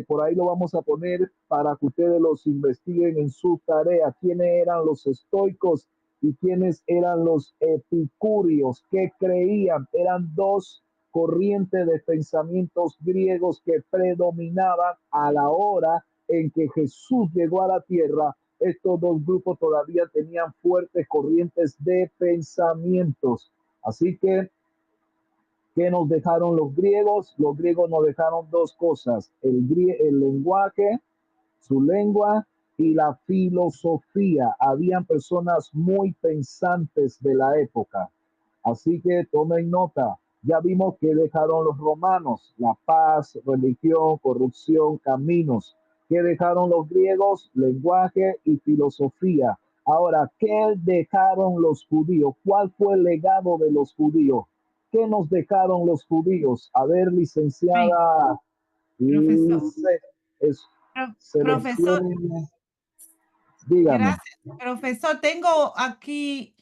por ahí lo vamos a poner para que ustedes los investiguen en su tarea, quiénes eran los estoicos y quiénes eran los epicúreos, que creían, eran dos corrientes de pensamientos griegos que predominaban a la hora en que Jesús llegó a la tierra. Estos dos grupos todavía tenían fuertes corrientes de pensamientos. Así que, ¿qué nos dejaron los griegos? Los griegos nos dejaron dos cosas, el lenguaje, su lengua, y la filosofía. Habían personas muy pensantes de la época. Así que tomen nota. Ya vimos que dejaron los romanos: la paz, religión, corrupción, caminos. ¿Qué dejaron los griegos? Lenguaje y filosofía. Ahora, ¿qué dejaron los judíos? ¿Cuál fue el legado de los judíos? ¿Qué nos dejaron los judíos? A ver, licenciada. Profesor. Profesor, Dígame. gracias. Profesor, tengo aquí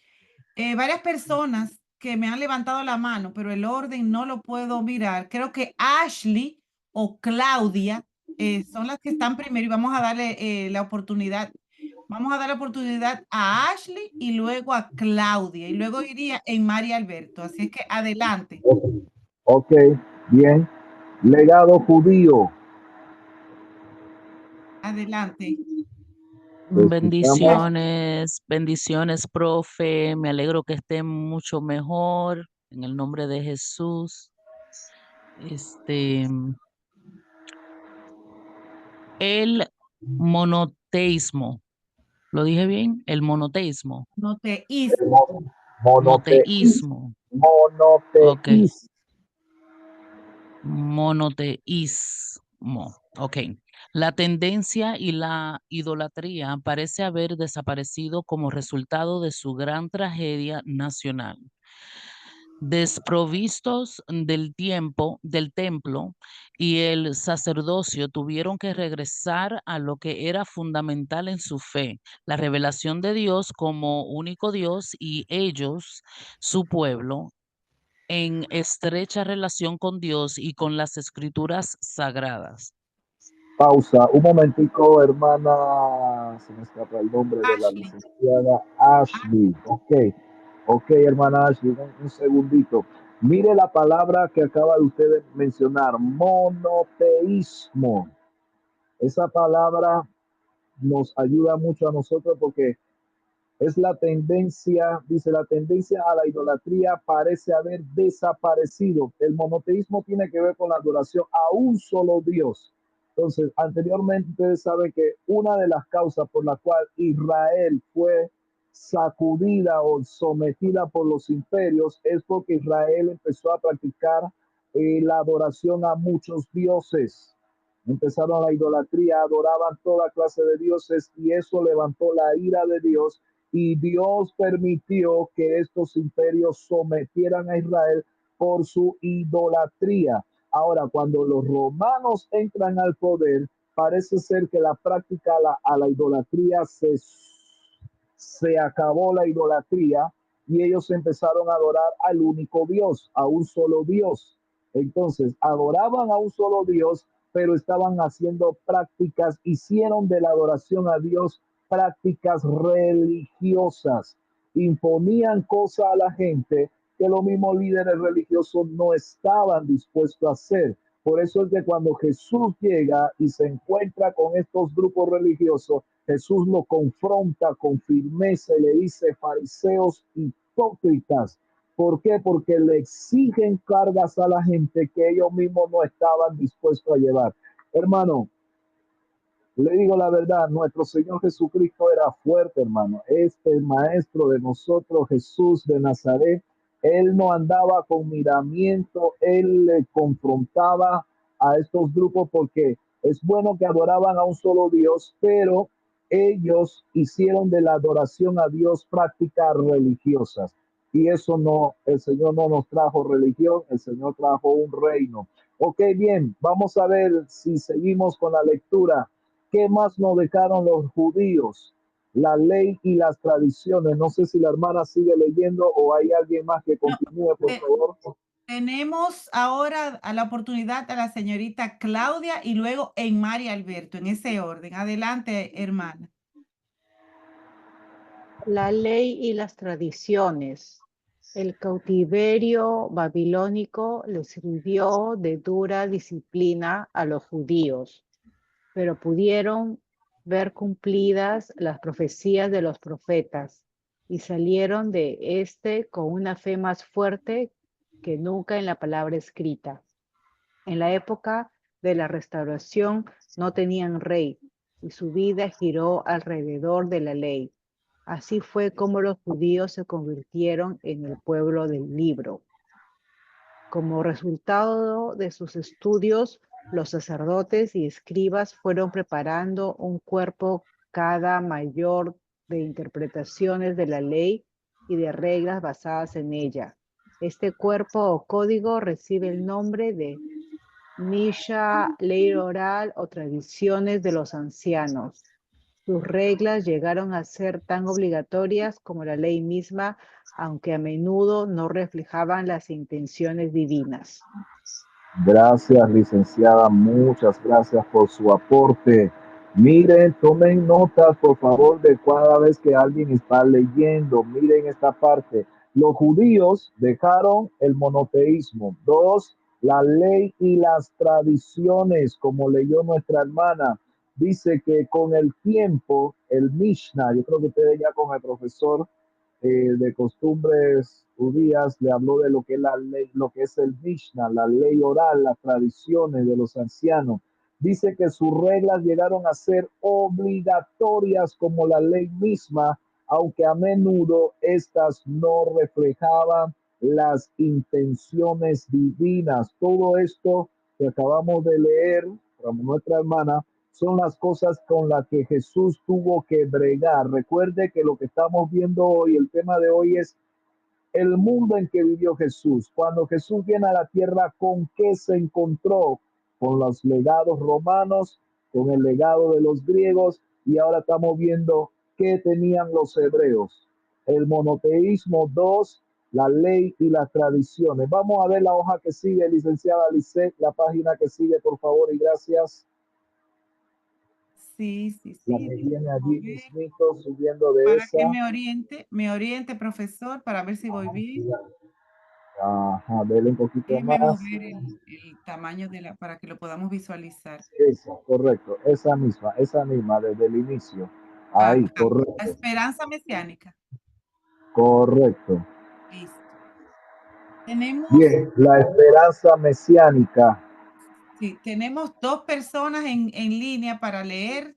varias personas que me han levantado la mano, pero el orden no lo puedo mirar. Creo que Ashley o Claudia son las que están primero y vamos a darle la oportunidad. Vamos a dar la oportunidad a Ashley y luego a Claudia y luego iría en María Alberto. Así es que adelante. Ok, bien. Legado judío. Adelante. Bendiciones, bendiciones, profe. Me alegro que esté mucho mejor en el nombre de Jesús. El monoteísmo. ¿Lo dije bien? El monoteísmo. Monoteísmo. Monoteísmo. Ok. Monoteísmo. Ok. La tendencia y la idolatría parece haber desaparecido como resultado de su gran tragedia nacional. Desprovistos del templo y el sacerdocio tuvieron que regresar a lo que era fundamental en su fe, la revelación de Dios como único Dios y ellos, su pueblo, en estrecha relación con Dios y con las escrituras sagradas. Pausa, un momentico, hermana, se me escapa el nombre de la licenciada Ashley. Ok, hermana Ashley, un segundito. Mire la palabra que acaba de usted mencionar, monoteísmo. Esa palabra nos ayuda mucho a nosotros porque es la tendencia, dice, la tendencia a la idolatría parece haber desaparecido. El monoteísmo tiene que ver con la adoración a un solo Dios. Entonces, anteriormente ustedes saben que una de las causas por la cual Israel fue sacudida o sometida por los imperios es porque Israel empezó a practicar la adoración a muchos dioses. Empezaron la idolatría, adoraban toda clase de dioses y eso levantó la ira de Dios, y Dios permitió que estos imperios sometieran a Israel por su idolatría. Ahora, cuando los romanos entran al poder, parece ser que la práctica a la idolatría se acabó la idolatría y ellos empezaron a adorar al único Dios, a un solo Dios. Entonces, adoraban a un solo Dios, pero estaban haciendo prácticas, hicieron de la adoración a Dios prácticas religiosas, imponían cosas a la gente que los mismos líderes religiosos no estaban dispuestos a hacer. Por eso es que cuando Jesús llega y se encuentra con estos grupos religiosos, Jesús lo confronta con firmeza y le dice: fariseos hipócritas. ¿Por qué? Porque le exigen cargas a la gente que ellos mismos no estaban dispuestos a llevar. Hermano, Le digo la verdad, nuestro Señor Jesucristo era fuerte, hermano. Este maestro de nosotros, Jesús de Nazaret, él no andaba con miramiento, él le confrontaba a estos grupos porque es bueno que adoraban a un solo Dios, pero ellos hicieron de la adoración a Dios prácticas religiosas. Y eso no, el Señor no nos trajo religión, el Señor trajo un reino. Ok, bien, vamos a ver si seguimos con la lectura. ¿Qué más nos dejaron los judíos? La ley y las tradiciones. No sé si la hermana sigue leyendo o hay alguien más que No, continúe, por favor. tenemos ahora a la oportunidad a la señorita Claudia y luego Enmar y Alberto, en ese orden. Adelante, hermana. La ley y las tradiciones. El cautiverio babilónico les sirvió de dura disciplina a los judíos, pero pudieron ver cumplidas las profecías de los profetas y salieron de este con una fe más fuerte que nunca en la palabra escrita. En la época de la restauración no tenían rey y su vida giró alrededor de la ley. Así fue como los judíos se convirtieron en el pueblo del libro. Como resultado de sus estudios, los sacerdotes y escribas fueron preparando un cuerpo cada mayor de interpretaciones de la ley y de reglas basadas en ella. Este cuerpo o código recibe el nombre de Misha, ley oral o tradiciones de los ancianos. Sus reglas llegaron a ser tan obligatorias como la ley misma, aunque a menudo no reflejaban las intenciones divinas. Gracias, licenciada. Muchas gracias por su aporte. Miren, tomen notas, por favor, de cada vez que alguien está leyendo. Miren esta parte. Los judíos dejaron el monoteísmo. 2, la ley y las tradiciones, como leyó nuestra hermana. Dice que con el tiempo, el Mishnah, yo creo que ustedes ya con el profesor de costumbres judías le habló de lo que es la ley, lo que es el Mishnah, la ley oral, las tradiciones de los ancianos. Dice que sus reglas llegaron a ser obligatorias como la ley misma, aunque a menudo estas no reflejaban las intenciones divinas. Todo esto que acabamos de leer, como nuestra hermana, son las cosas con las que Jesús tuvo que bregar. Recuerde que lo que estamos viendo hoy, el tema de hoy es el mundo en que vivió Jesús. Cuando Jesús viene a la tierra, ¿con qué se encontró? Con los legados romanos, con el legado de los griegos, y ahora estamos viendo qué tenían los hebreos. El monoteísmo, 2, la ley y las tradiciones. Vamos a ver la hoja que sigue, licenciada Lisset, la página que sigue, por favor, y gracias. Sí. La que viene allí mismito, subiendo de para esa. que me oriente, profesor, para ver si voy bien. Ajá, dele un poquito Déjeme más. mover el tamaño para que lo podamos visualizar. Esa, correcto, esa misma, desde el inicio. Ahí, Acá, correcto. la esperanza mesiánica. Correcto. Listo. Tenemos, Bien, la esperanza mesiánica. sí, tenemos 2 personas en línea para leer.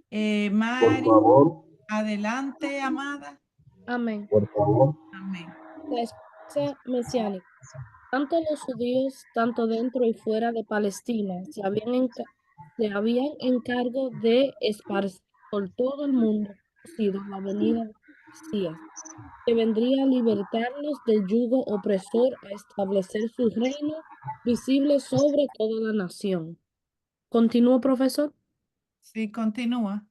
Por Mari, favor, adelante, amada. Amén. por favor. Amén. La esperanza mesiánica. Tanto los judíos, tanto dentro y fuera de Palestina, se habían encargo de esparcir por todo el mundo conocido la venida del Mesías, que vendría a libertarlos del yugo opresor, a establecer su reino visible sobre toda la nación. ¿Continúo, profesor? Sí, continúa.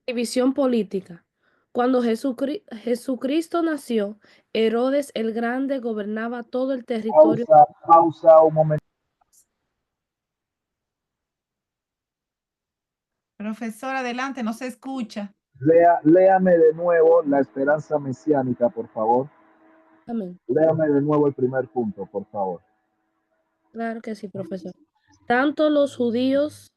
División política. Cuando Jesucristo nació, Herodes el Grande gobernaba todo el territorio. Pausa un momento. Profesor, adelante, no se escucha. Léame de nuevo la esperanza mesiánica, por favor. Amén. Léame de nuevo el primer punto, por favor. Claro que sí, profesor. Tanto los judíos,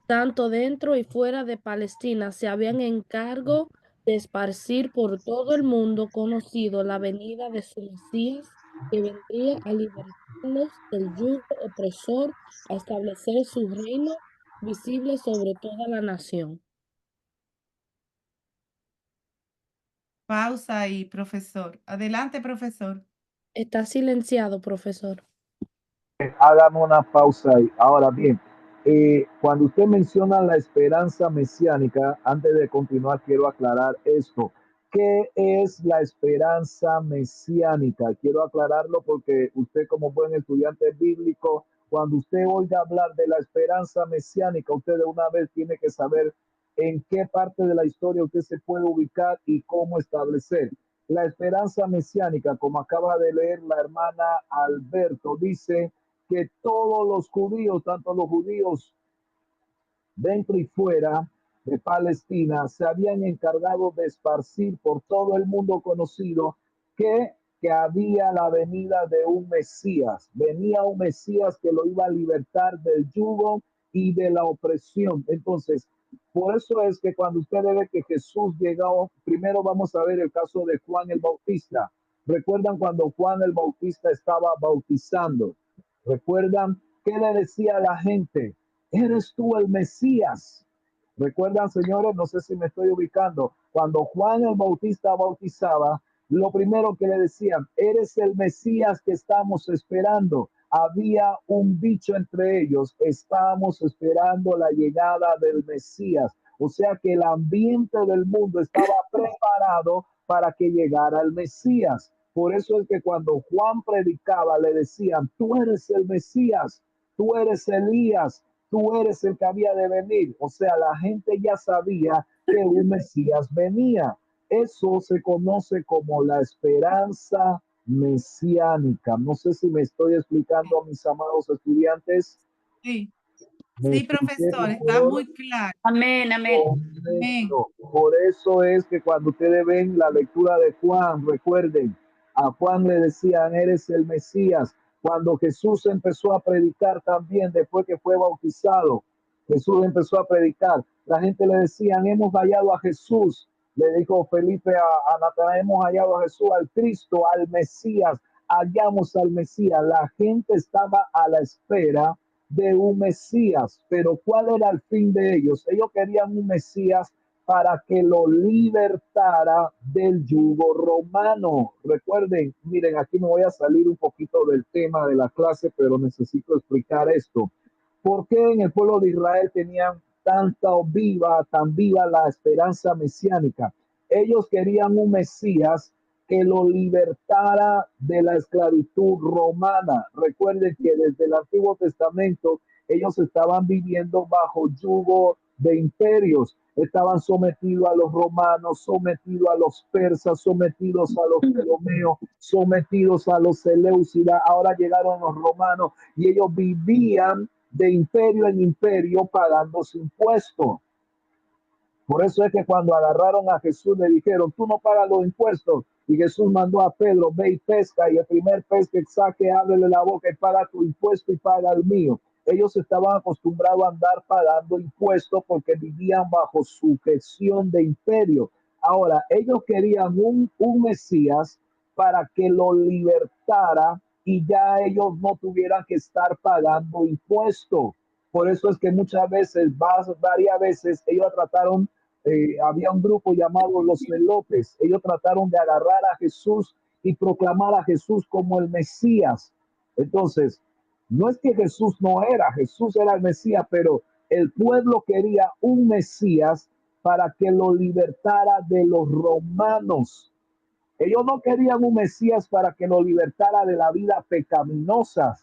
tanto dentro y fuera de Palestina, se habían encargo de esparcir por todo el mundo conocido la venida de su Mesías, que vendría a libertarlos del yugo opresor, a establecer su reino visible sobre toda la nación. Pausa ahí, profesor. Adelante, profesor. Está silenciado, profesor. Hagamos una pausa ahí. Ahora bien, cuando usted menciona la esperanza mesiánica, antes de continuar, quiero aclarar esto. ¿Qué es la esperanza mesiánica? Quiero aclararlo porque usted, como buen estudiante bíblico, cuando usted oiga hablar de la esperanza mesiánica, usted de una vez tiene que saber en qué parte de la historia usted se puede ubicar y cómo establecer. La esperanza mesiánica, como acaba de leer la hermana Alberto, dice que todos los judíos, tanto los judíos dentro y fuera de Palestina, se habían encargado de esparcir por todo el mundo conocido que había la venida de un Mesías. Venía un Mesías que lo iba a libertar del yugo y de la opresión. Entonces, por eso es que cuando usted ve que Jesús llegó, primero vamos a ver el caso de Juan el Bautista. ¿Recuerdan cuando Juan el Bautista estaba bautizando? ¿Recuerdan qué le decía a la gente? ¿Eres tú el Mesías? ¿Recuerdan, señores? No sé si me estoy ubicando. Cuando Juan el Bautista bautizaba, lo primero que le decían, eres el Mesías que estamos esperando. Había un dicho entre ellos, estamos esperando la llegada del Mesías. O sea que el ambiente del mundo estaba preparado para que llegara el Mesías. Por eso es que cuando Juan predicaba, le decían, tú eres el Mesías, tú eres Elías, tú eres el que había de venir. O sea, la gente ya sabía que un Mesías venía. Eso se conoce como la esperanza mesiánica. No sé si me estoy explicando a mis amados estudiantes. Sí, sí, profesor, está muy claro. Amén, amén. Amén. Por eso es que cuando ustedes ven la lectura de Juan, recuerden, a Juan le decían, eres el Mesías. Cuando Jesús empezó a predicar también, después que fue bautizado, Jesús empezó a predicar. La gente le decían, hemos hallado a Jesús. Le dijo Felipe a Natanael, hemos hallado a Jesús, al Cristo, al Mesías. Hallamos al Mesías. La gente estaba a la espera de un Mesías, pero ¿cuál era el fin de ellos? Ellos querían un Mesías para que lo libertara del yugo romano. Recuerden, miren, aquí me voy a salir un poquito del tema de la clase, pero necesito explicar esto. ¿Por qué en el pueblo de Israel tenían tan viva la esperanza mesiánica? Ellos querían un Mesías que lo libertara de la esclavitud romana. Recuerden que desde el Antiguo Testamento ellos estaban viviendo bajo yugo de imperios. Estaban sometidos a los romanos, sometidos a los persas, sometidos a los ptolomeos, sometidos a los seleucidas. Ahora llegaron los romanos y ellos vivían de imperio en imperio pagando su impuesto. Por eso es que cuando agarraron a Jesús le dijeron, tú no pagas los impuestos. Y Jesús mandó a Pedro, ve y pesca, y el primer pez que saque, ábrele la boca y paga tu impuesto y paga el mío. Ellos estaban acostumbrados a andar pagando impuestos porque vivían bajo sujeción de imperio. Ahora, ellos querían un Mesías para que lo libertara y ya ellos no tuvieran que estar pagando impuestos. Por eso es que muchas veces, varias veces, ellos trataron, había un grupo llamado los celotes, ellos trataron de agarrar a Jesús y proclamar a Jesús como el Mesías. Entonces, no es que Jesús no era, Jesús era el Mesías, pero el pueblo quería un Mesías para que lo libertara de los romanos. Ellos no querían un Mesías para que lo libertara de la vida pecaminosa.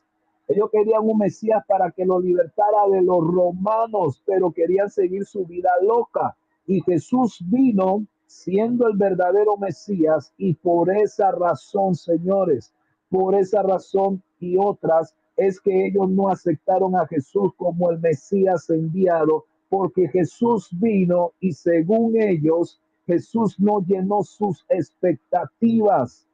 Ellos querían un Mesías para que lo libertara de los romanos, pero querían seguir su vida loca. Y Jesús vino siendo el verdadero Mesías y por esa razón, señores, por esa razón y otras, es que ellos no aceptaron a Jesús como el Mesías enviado, porque Jesús vino y según ellos, Jesús no llenó sus expectativas.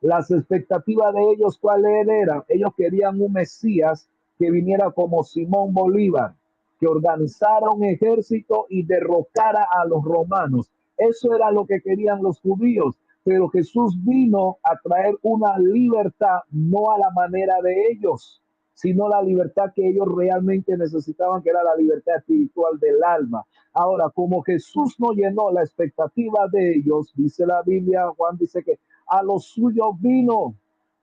Las expectativas de ellos, ¿cuáles eran? Ellos querían un Mesías que viniera como Simón Bolívar, que organizara un ejército y derrocara a los romanos. Eso era lo que querían los judíos, pero Jesús vino a traer una libertad, no a la manera de ellos. sino la libertad que ellos realmente necesitaban, que era la libertad espiritual del alma. Ahora, como Jesús no llenó la expectativa de ellos, dice la Biblia, Juan dice que a los suyos vino,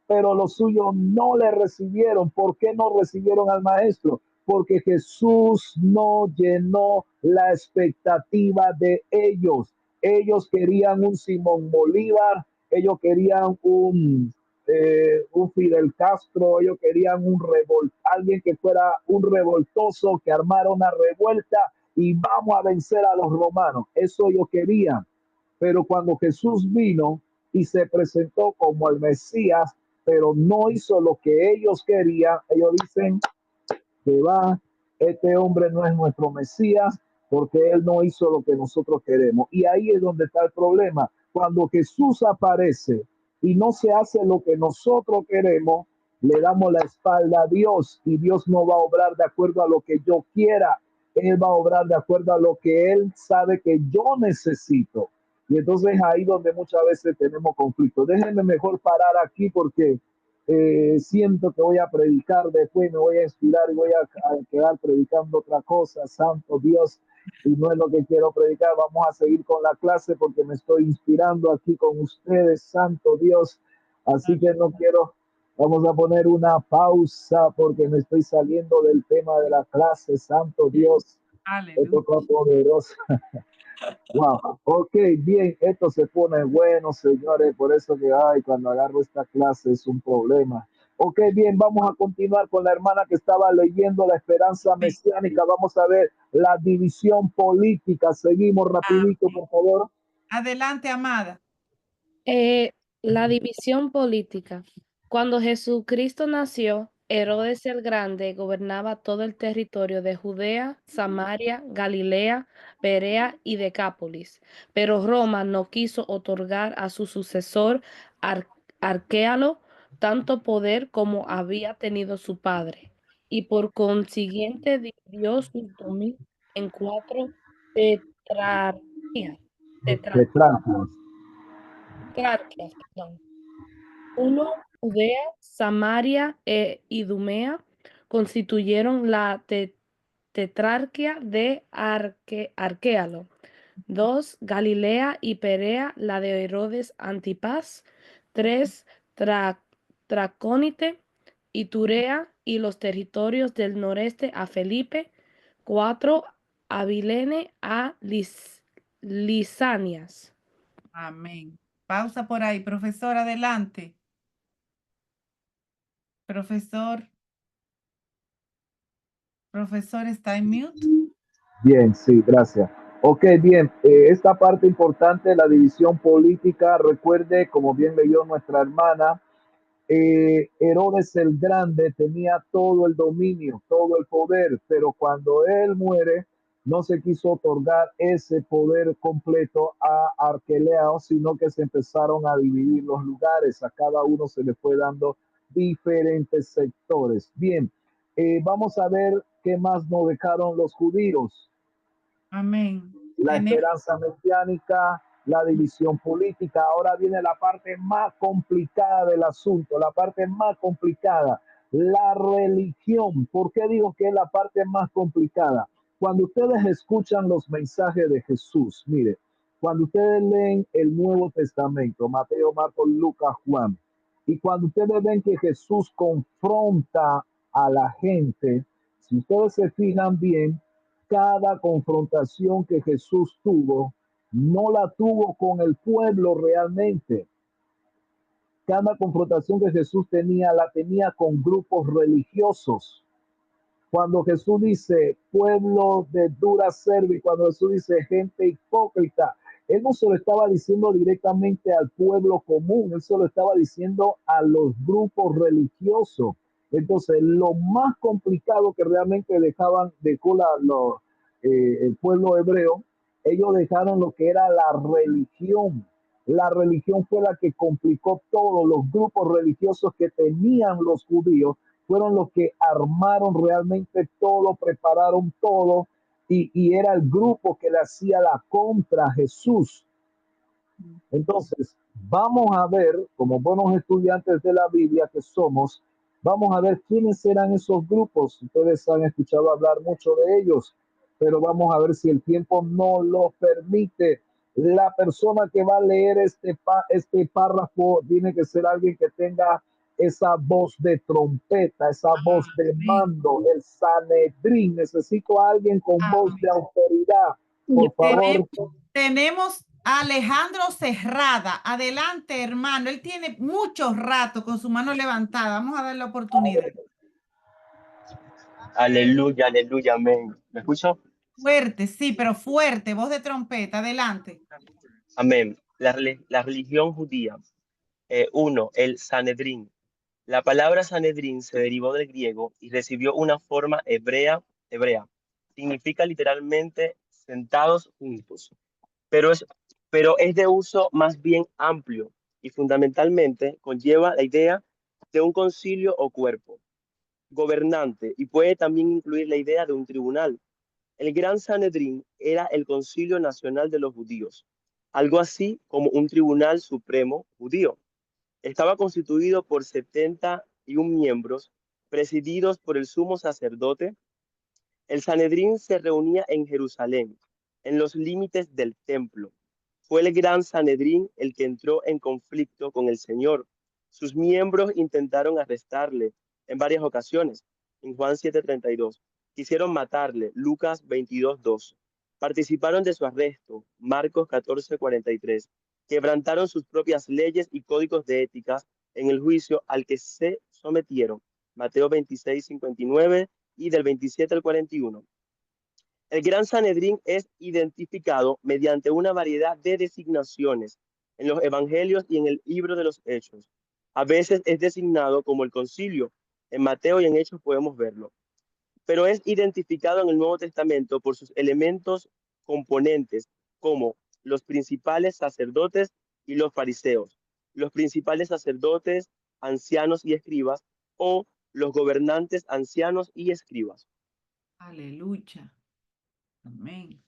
pero los suyos no le recibieron. ¿Por qué no recibieron al maestro? Porque Jesús no llenó la expectativa de ellos. Ellos querían un Simón Bolívar, ellos querían un Fidel Castro, ellos querían alguien que fuera un revoltoso, que armara una revuelta y vamos a vencer a los romanos. Eso ellos querían. Pero cuando Jesús vino y se presentó como el Mesías, pero no hizo lo que ellos querían, ellos dicen que va, este hombre no es nuestro Mesías, porque él no hizo lo que nosotros queremos. Y ahí es donde está el problema. Cuando Jesús aparece y no se hace lo que nosotros queremos, le damos la espalda a Dios y Dios no va a obrar de acuerdo a lo que yo quiera. Él va a obrar de acuerdo a lo que Él sabe que yo necesito. Y entonces ahí donde muchas veces tenemos conflicto. Déjenme mejor parar aquí porque siento que voy a predicar después, me voy a inspirar y voy a quedar predicando otra cosa. Santo Dios, y no es lo que quiero predicar. Vamos a seguir con la clase porque me estoy inspirando aquí con ustedes, santo Dios. Así que no quiero, vamos a poner una pausa porque me estoy saliendo del tema de la clase, santo Dios. Esto está poderoso. Wow, ok, bien, esto se pone bueno, señores, por eso que cuando agarro esta clase es un problema. Ok, bien, vamos a continuar con la hermana que estaba leyendo La Esperanza Mesiánica. Vamos a ver la división política. Seguimos rapidito, por favor. Adelante, amada. La división política. Cuando Jesucristo nació, Herodes el Grande gobernaba todo el territorio de Judea, Samaria, Galilea, Perea y Decápolis, pero Roma no quiso otorgar a su sucesor Arquelao tanto poder como había tenido su padre, y por consiguiente dividió su dominio en 4 tetrarquías. Tetrarquías, perdón. 1. Judea, Samaria e Idumea constituyeron la tetrarquía de Arquelao. 2. Galilea y Perea, la de Herodes Antipas. 3. Traconite, Iturea y los territorios del noreste a Felipe. 4. Abilene a Lisanias. Amén. Pausa por ahí. Profesor, adelante. Profesor. Profesor, ¿está en mute? Bien, sí, gracias. Ok, bien, esta parte importante, la división política, recuerde, como bien leyó nuestra hermana, Herodes el Grande tenía todo el dominio, todo el poder, pero cuando él muere, no se quiso otorgar ese poder completo a Arquelao, sino que se empezaron a dividir los lugares, a cada uno se le fue dando diferentes sectores. Bien, vamos a ver qué más nos dejaron los judíos. Amén. La esperanza mesiánica, la división política. Ahora viene la parte más complicada del asunto, la parte más complicada, la religión. ¿Por qué digo que es la parte más complicada? Cuando ustedes escuchan los mensajes de Jesús, mire, cuando ustedes leen el Nuevo Testamento, Mateo, Marcos, Lucas, Juan, y cuando ustedes ven que Jesús confronta a la gente, si ustedes se fijan bien, cada confrontación que Jesús tuvo, no la tuvo con el pueblo realmente. Cada confrontación que Jesús tenía, la tenía con grupos religiosos. Cuando Jesús dice pueblo de dura cerviz, cuando Jesús dice gente hipócrita, Él no se lo estaba diciendo directamente al pueblo común, Él se lo estaba diciendo a los grupos religiosos. Entonces, lo más complicado que realmente dejó el pueblo hebreo, ellos dejaron lo que era la religión. La religión fue la que complicó todo. Los grupos religiosos que tenían los judíos fueron los que armaron realmente todo, prepararon todo, y era el grupo que le hacía la contra a Jesús. Entonces, vamos a ver, como buenos estudiantes de la Biblia que somos, Vamos a ver quiénes eran esos grupos. Ustedes han escuchado hablar mucho de ellos, pero vamos a ver si el tiempo no lo permite. La persona que va a leer este párrafo tiene que ser alguien que tenga esa voz de trompeta, esa voz de mando, el Sanedrín. Necesito a alguien con voz de autoridad. Por favor. Tenemos a Alejandro Cerrada. Adelante, hermano. Él tiene mucho rato con su mano levantada. Vamos a darle la oportunidad. Aleluya, aleluya, amén. ¿Me escucho? Fuerte, sí, pero fuerte. Voz de trompeta. Adelante. Amén. La religión judía. Uno, el Sanedrín. La palabra Sanedrín se derivó del griego y recibió una forma hebrea. Significa literalmente sentados juntos, pero es de uso más bien amplio y fundamentalmente conlleva la idea de un concilio o cuerpo gobernante y puede también incluir la idea de un tribunal. El Gran Sanedrín era el concilio nacional de los judíos, algo así como un tribunal supremo judío. Estaba constituido por 71 miembros, presididos por el sumo sacerdote. El Sanedrín se reunía en Jerusalén, en los límites del templo. Fue el Gran Sanedrín el que entró en conflicto con el Señor. Sus miembros intentaron arrestarle en varias ocasiones. En Juan 7:32. Quisieron matarle. Lucas 22:2. Participaron de su arresto. Marcos 14:43. Quebrantaron sus propias leyes y códigos de ética en el juicio al que se sometieron. Mateo 26:59 y del 27 al 41. El Gran Sanedrín es identificado mediante una variedad de designaciones en los evangelios y en el libro de los Hechos. A veces es designado como el concilio. En Mateo y en Hechos podemos verlo. Pero es identificado en el Nuevo Testamento por sus elementos componentes, como los principales sacerdotes y los fariseos, los principales sacerdotes, ancianos y escribas, o los gobernantes, ancianos y escribas. Aleluya. Amén.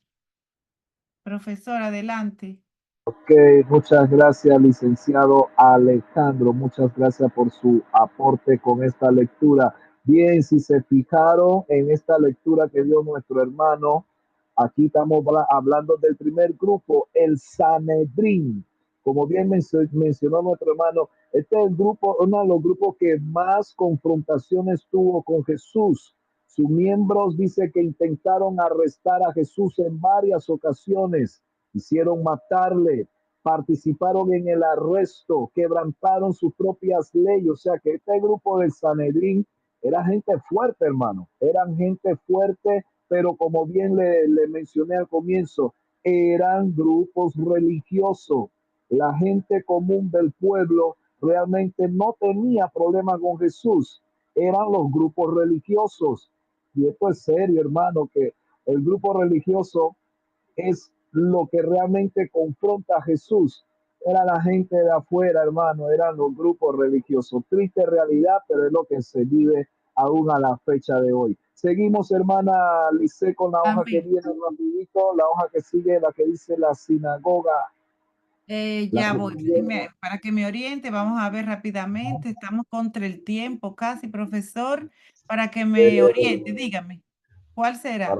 Profesor, adelante. Ok, muchas gracias, licenciado Alejandro. Muchas gracias por su aporte con esta lectura. Bien, si se fijaron en esta lectura que dio nuestro hermano, aquí estamos hablando del primer grupo, el Sanedrín. Como bien mencionó nuestro hermano, este es el grupo, uno de los grupos que más confrontaciones tuvo con Jesús. Sus miembros dice que intentaron arrestar a Jesús en varias ocasiones. Hicieron matarle, participaron en el arresto, quebrantaron sus propias leyes. O sea que este grupo del Sanedrín era gente fuerte, hermano. Eran gente fuerte, pero como bien le mencioné al comienzo, eran grupos religiosos. La gente común del pueblo realmente no tenía problema con Jesús. Eran los grupos religiosos. Y esto es serio, hermano, que el grupo religioso es lo que realmente confronta a Jesús. Era la gente de afuera, hermano, eran los grupos religiosos. Triste realidad, pero es lo que se vive aún a la fecha de hoy. Seguimos, hermana Lice, con la hoja que viene rapidito, la hoja que sigue, la que dice la sinagoga. Ya voy, para que me oriente, vamos a ver rápidamente, estamos contra el tiempo casi, profesor, para que me oriente, dígame, ¿cuál será?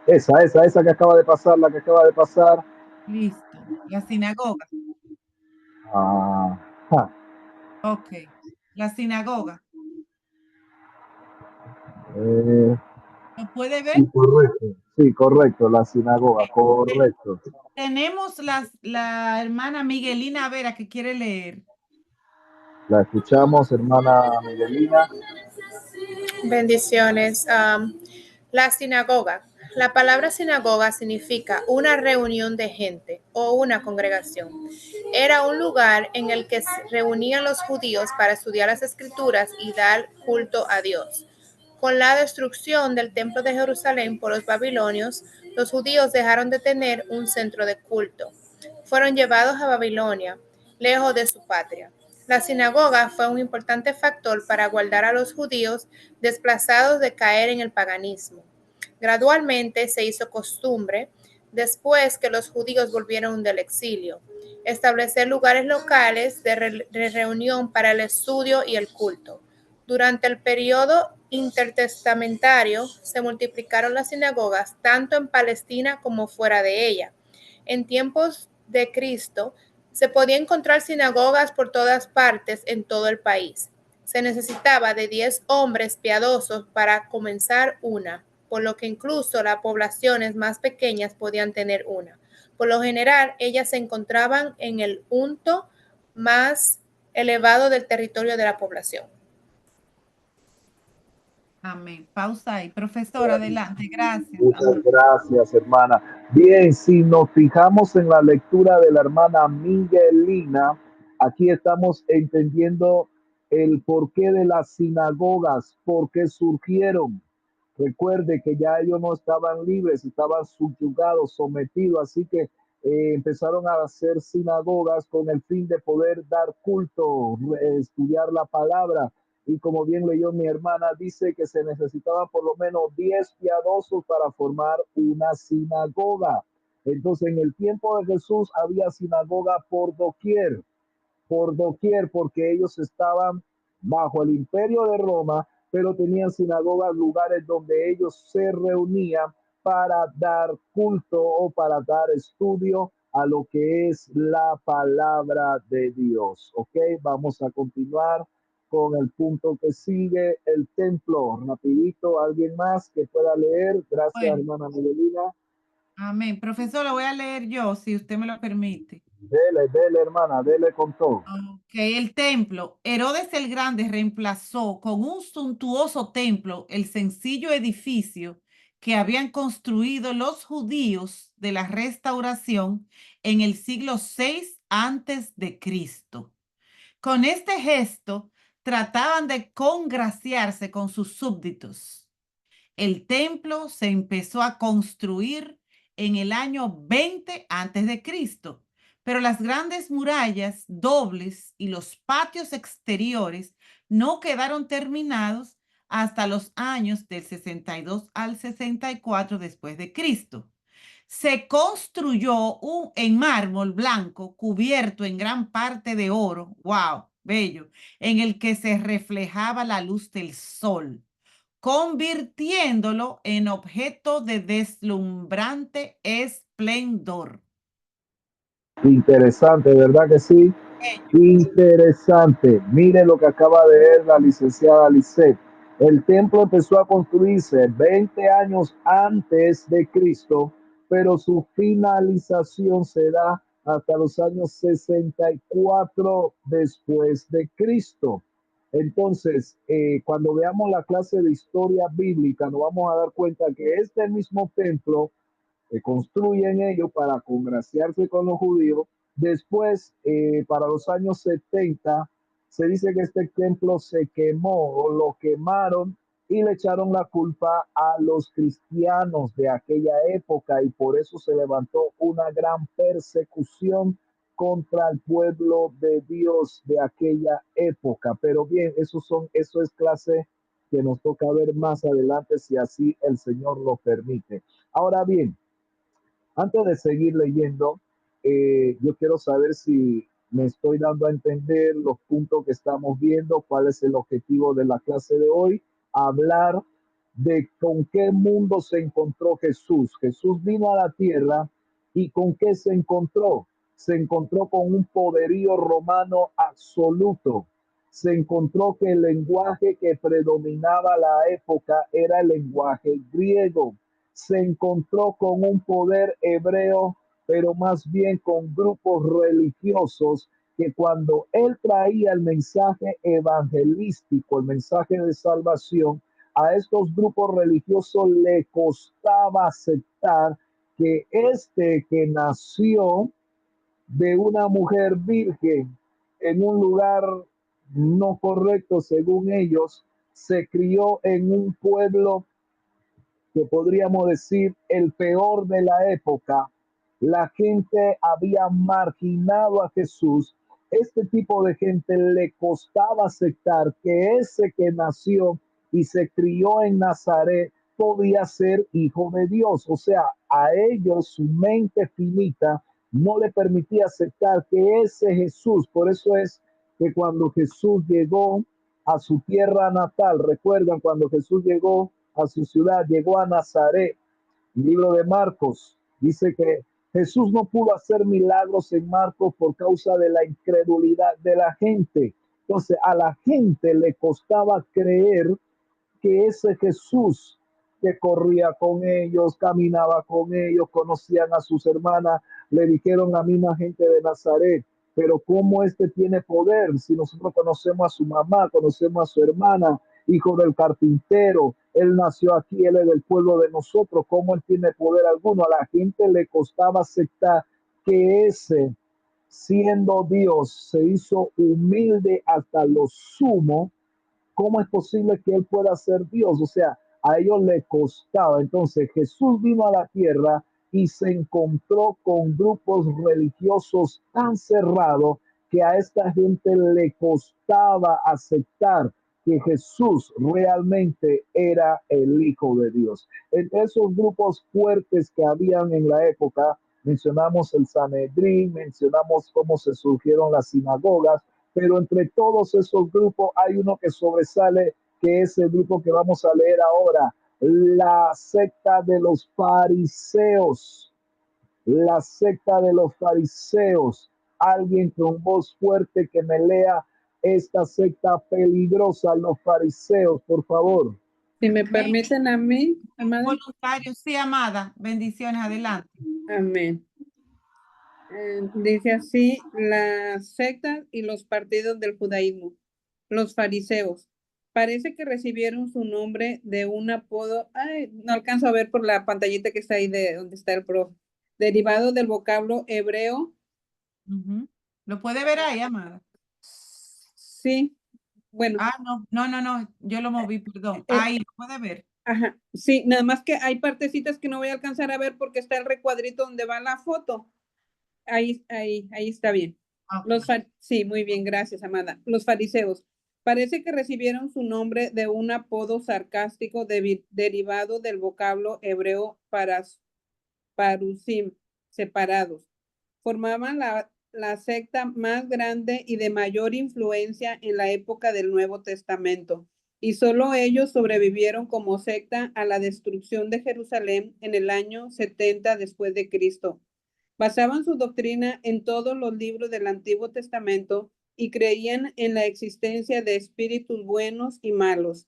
Esa que acaba de pasar, la que acaba de pasar. Listo, la sinagoga. Ajá. Ok, la sinagoga. ¿Lo puede ver? Sí, correcto, la sinagoga, correcto. Tenemos la hermana Miguelina Vera que quiere leer. La escuchamos, hermana Miguelina. Bendiciones. La sinagoga. La palabra sinagoga significa una reunión de gente o una congregación. Era un lugar en el que se reunían los judíos para estudiar las escrituras y dar culto a Dios. Con la destrucción del templo de Jerusalén por los babilonios, los judíos dejaron de tener un centro de culto. Fueron llevados a Babilonia, lejos de su patria. La sinagoga fue un importante factor para guardar a los judíos desplazados de caer en el paganismo. Gradualmente se hizo costumbre, después que los judíos volvieron del exilio, establecer lugares locales de reunión para el estudio y el culto. Durante el periodo intertestamentario se multiplicaron las sinagogas tanto en Palestina como fuera de ella. En tiempos de Cristo se podía encontrar sinagogas por todas partes en todo el país. Se necesitaba de 10 hombres piadosos para comenzar una, por lo que incluso las poblaciones más pequeñas podían tener una. Por lo general, ellas se encontraban en el punto más elevado del territorio de la población. Amén. Pausa ahí. Profesor, adelante. Gracias. Muchas gracias, hermana. Bien, si nos fijamos en la lectura de la hermana Miguelina, aquí estamos entendiendo el porqué de las sinagogas, por qué surgieron. Recuerde que ya ellos no estaban libres, estaban subyugados, sometidos, así que empezaron a hacer sinagogas con el fin de poder dar culto, estudiar la palabra. Y como bien leyó mi hermana, dice que se necesitaban por lo menos 10 piadosos para formar una sinagoga. Entonces, en el tiempo de Jesús había sinagoga por doquier, porque ellos estaban bajo el imperio de Roma, pero tenían sinagogas, lugares donde ellos se reunían para dar culto o para dar estudio a lo que es la palabra de Dios. Ok, vamos a continuar con el punto que sigue, el templo. Rapidito, alguien más que pueda leer. Gracias, Bueno. hermana Miguelina. Amén. Profesor, lo voy a leer yo, si usted me lo permite. Dele, hermana, dele con todo. Ok, el templo. Herodes el Grande reemplazó con un suntuoso templo el sencillo edificio que habían construido los judíos de la restauración en el siglo VI antes de Cristo. Con este gesto trataban de congraciarse con sus súbditos. El templo se empezó a construir en el año 20 antes de Cristo, pero las grandes murallas dobles y los patios exteriores no quedaron terminados hasta los años del 62 al 64 después de Cristo. Se construyó en mármol blanco cubierto en gran parte de oro, wow, bello, en el que se reflejaba la luz del sol, convirtiéndolo en objeto de deslumbrante esplendor. Interesante, ¿verdad que sí? Interesante. Mire lo que acaba de ver la licenciada Lisset. El templo empezó a construirse 20 años antes de Cristo, pero su finalización se da hasta los años 64 después de Cristo. Entonces, cuando veamos la clase de historia bíblica, nos vamos a dar cuenta que este mismo templo construyen ellos para congraciarse con los judíos. Después, para los años 70, se dice que este templo se quemó o lo quemaron y le echaron la culpa a los cristianos de aquella época y por eso se levantó una gran persecución contra el pueblo de Dios de aquella época. Pero bien, eso es clase que nos toca ver más adelante si así el Señor lo permite. Ahora bien, antes de seguir leyendo, yo quiero saber si me estoy dando a entender los puntos que estamos viendo, cuál es el objetivo de la clase de hoy, hablar de con qué mundo se encontró Jesús. Jesús vino a la tierra y con qué se encontró. Se encontró con un poderío romano absoluto. Se encontró que el lenguaje que predominaba la época era el lenguaje griego. Se encontró con un poder hebreo, pero más bien con grupos religiosos que cuando él traía el mensaje evangelístico, el mensaje de salvación, a estos grupos religiosos le costaba aceptar que que nació de una mujer virgen en un lugar no correcto según ellos, se crió en un pueblo que podríamos decir el peor de la época. La gente había marginado a Jesús. Este tipo de gente le costaba aceptar que ese que nació y se crió en Nazaret podía ser hijo de Dios. O sea, a ellos su mente finita no le permitía aceptar que ese Jesús, por eso es que cuando Jesús llegó a su tierra natal. Recuerdan cuando Jesús llegó a su ciudad, llegó a Nazaret. El libro de Marcos dice que Jesús no pudo hacer milagros en Marcos por causa de la incredulidad de la gente. Entonces a la gente le costaba creer que ese Jesús que corría con ellos, caminaba con ellos, conocían a sus hermanas, le dijeron a la misma gente de Nazaret, pero ¿cómo este tiene poder? Si nosotros conocemos a su mamá, conocemos a su hermana, hijo del carpintero, él nació aquí, él es del pueblo de nosotros, ¿cómo él tiene poder alguno? A la gente le costaba aceptar que ese, siendo Dios, se hizo humilde hasta lo sumo. ¿Cómo es posible que él pueda ser Dios? O sea, a ellos le costaba. Entonces Jesús vino a la tierra y se encontró con grupos religiosos tan cerrados que a esta gente le costaba aceptar que Jesús realmente era el Hijo de Dios. Entre esos grupos fuertes que habían en la época, mencionamos el Sanedrín, mencionamos cómo se surgieron las sinagogas, pero entre todos esos grupos hay uno que sobresale, que es el grupo que vamos a leer ahora, la secta de los fariseos. La secta de los fariseos. Alguien con voz fuerte que me lea esta secta peligrosa, los fariseos, por favor. Si me permiten a mí, amada. Voluntario, sí, amada. Bendiciones, adelante. Amén. Dice así, las sectas y los partidos del judaísmo. Los fariseos. Parece que recibieron su nombre de un apodo, no alcanzo a ver por la pantallita que está ahí de donde está el profe, derivado del vocablo hebreo. ¿Lo puede ver ahí, amada? Sí, bueno. No, yo lo moví, perdón. Ahí, ¿lo puede ver? Ajá, sí, nada más que hay partecitas que no voy a alcanzar a ver porque está el recuadrito donde va la foto. Ahí está bien. Sí, muy bien, gracias, amada. Los fariseos. Parece que recibieron su nombre de un apodo sarcástico derivado del vocablo hebreo parusim, separados. Formaban la secta más grande y de mayor influencia en la época del Nuevo Testamento, y solo ellos sobrevivieron como secta a la destrucción de Jerusalén en el año 70 después de Cristo. Basaban su doctrina en todos los libros del Antiguo Testamento y creían en la existencia de espíritus buenos y malos,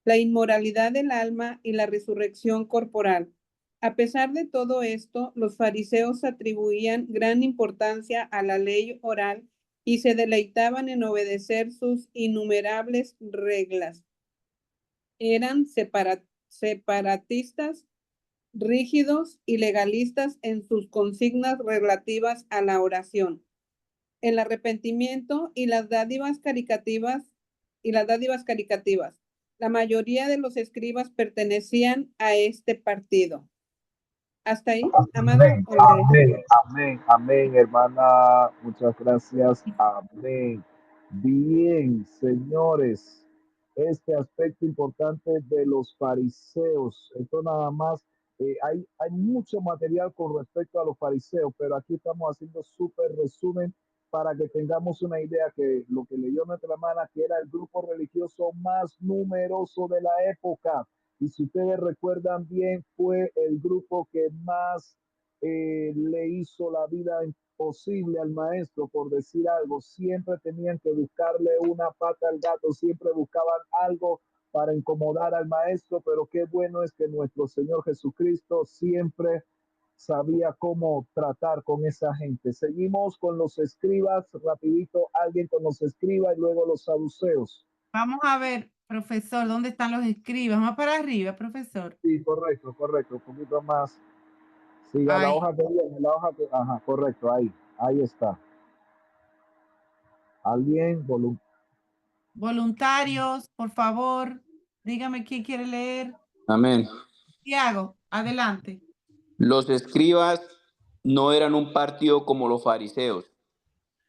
la inmoralidad del alma y la resurrección corporal. A pesar de todo esto, los fariseos atribuían gran importancia a la ley oral y se deleitaban en obedecer sus innumerables reglas. Eran separatistas, rígidos y legalistas en sus consignas relativas a la oración, el arrepentimiento y las dádivas caricativas. La mayoría de los escribas pertenecían a este partido. ¿Hasta ahí, amada? Amén, hermana. Muchas gracias. Amén. Bien, señores, este aspecto importante de los fariseos. Esto nada más, hay mucho material con respecto a los fariseos, pero aquí estamos haciendo súper resumen para que tengamos una idea que lo que leyó nuestra hermana, que era el grupo religioso más numeroso de la época. Y si ustedes recuerdan bien, fue el grupo que más le hizo la vida imposible al maestro, por decir algo. Siempre tenían que buscarle una pata al gato, siempre buscaban algo para incomodar al maestro, pero qué bueno es que nuestro Señor Jesucristo siempre sabía cómo tratar con esa gente. Seguimos con los escribas, rapidito, alguien con los escribas y luego los saduceos. Vamos a ver, profesor, ¿dónde están los escribas? Más para arriba, profesor. Sí, correcto, un poquito más. Sí, a la hoja que viene, ajá, correcto, ahí está. ¿Alguien? Voluntarios, por favor, dígame quién quiere leer. Amén. Tiago, adelante. Los escribas no eran un partido como los fariseos,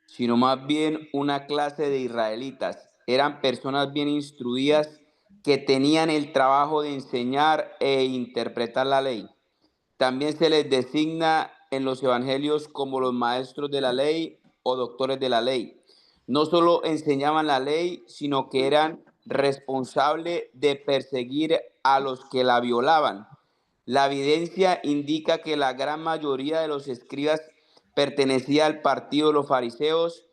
sino más bien una clase de israelitas. Eran personas bien instruidas que tenían el trabajo de enseñar e interpretar la ley. También se les designa en los evangelios como los maestros de la ley o doctores de la ley. No solo enseñaban la ley, sino que eran responsable de perseguir a los que la violaban. La evidencia indica que la gran mayoría de los escribas pertenecía al partido de los fariseos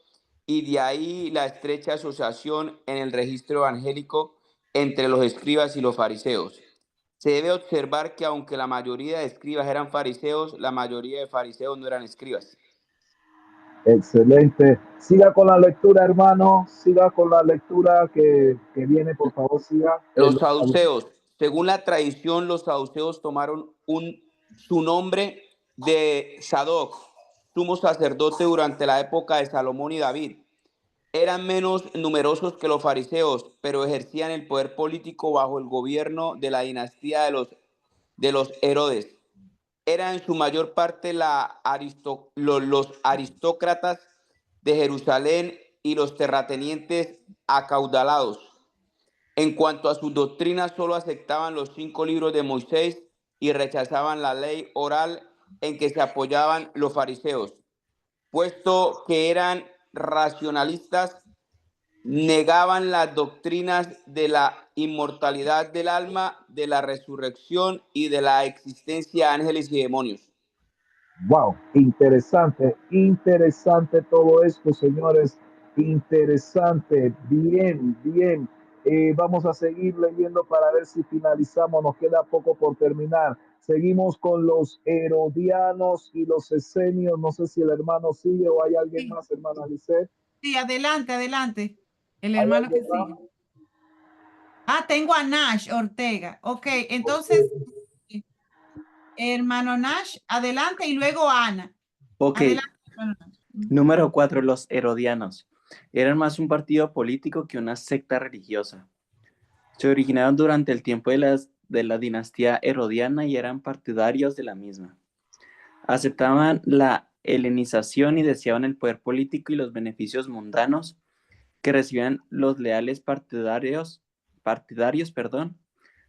y de ahí la estrecha asociación en el registro evangélico entre los escribas y los fariseos. Se debe observar que aunque la mayoría de escribas eran fariseos, la mayoría de fariseos no eran escribas. Excelente. Siga con la lectura, hermano. Siga con la lectura que viene, por favor, siga. Los saduceos. Según la tradición, los saduceos tomaron su nombre de Sadoc, sumo sacerdote durante la época de Salomón y David. Eran menos numerosos que los fariseos, pero ejercían el poder político bajo el gobierno de la dinastía de los Herodes. Eran en su mayor parte los aristócratas de Jerusalén y los terratenientes acaudalados. En cuanto a sus doctrinas, solo aceptaban los 5 libros de Moisés y rechazaban la ley oral en que se apoyaban los fariseos. Puesto que eran racionalistas, negaban las doctrinas de la inmortalidad del alma, de la resurrección y de la existencia de ángeles y demonios. Wow, interesante, interesante todo esto, señores, interesante, bien, bien. Vamos a seguir leyendo para ver si finalizamos, nos queda poco por terminar. Seguimos con los herodianos y los esenios, no sé si el hermano sigue o hay alguien más, hermana Lisset. Sí, adelante, adelante, el hermano que sigue. Ah, tengo a Nash Ortega, ok, entonces... Hermano Nash, adelante y luego Ana. Ok. Adelante, hermano Nash. Número 4, los herodianos. Eran más un partido político que una secta religiosa. Se originaron durante el tiempo de la dinastía herodiana y eran partidarios de la misma. Aceptaban la helenización y deseaban el poder político y los beneficios mundanos que recibían los leales partidarios,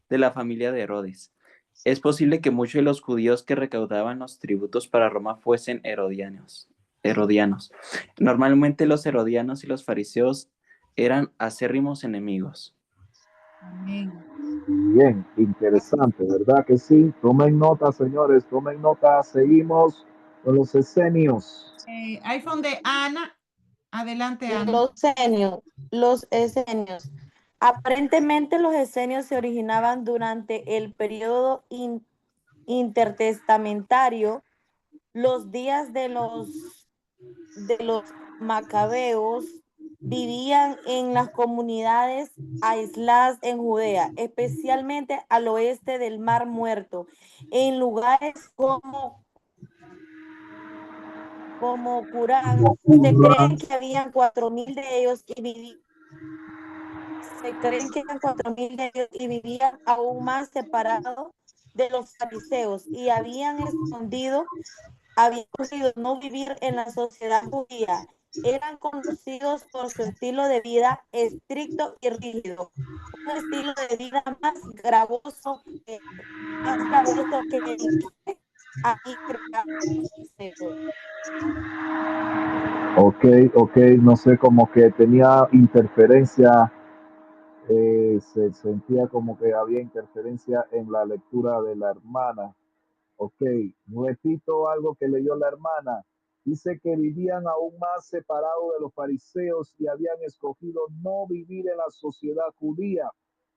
de la familia de Herodes. Es posible que muchos de los judíos que recaudaban los tributos para Roma fuesen herodianos. Normalmente los herodianos y los fariseos eran acérrimos enemigos. Bien, interesante, ¿verdad que sí? Tomen nota, señores, tomen nota. Seguimos con los esenios. iPhone de Ana. Adelante, Ana. Los esenios. Aparentemente los esenios se originaban durante el periodo intertestamentario, los días de los macabeos. Vivían en las comunidades aisladas en Judea, especialmente al oeste del Mar Muerto, en lugares como Curán. Se creen que habían 4,000 de ellos y vivían aún más separados de los fariseos y habían escogido no vivir en la sociedad judía. Eran conocidos por su estilo de vida estricto y rígido, un estilo de vida más gravoso que Ok, no sé, como que tenía interferencia, se sentía como que había interferencia en la lectura de la hermana. Ok, repito algo que leyó la hermana. Dice que vivían aún más separados de los fariseos y habían escogido no vivir en la sociedad judía.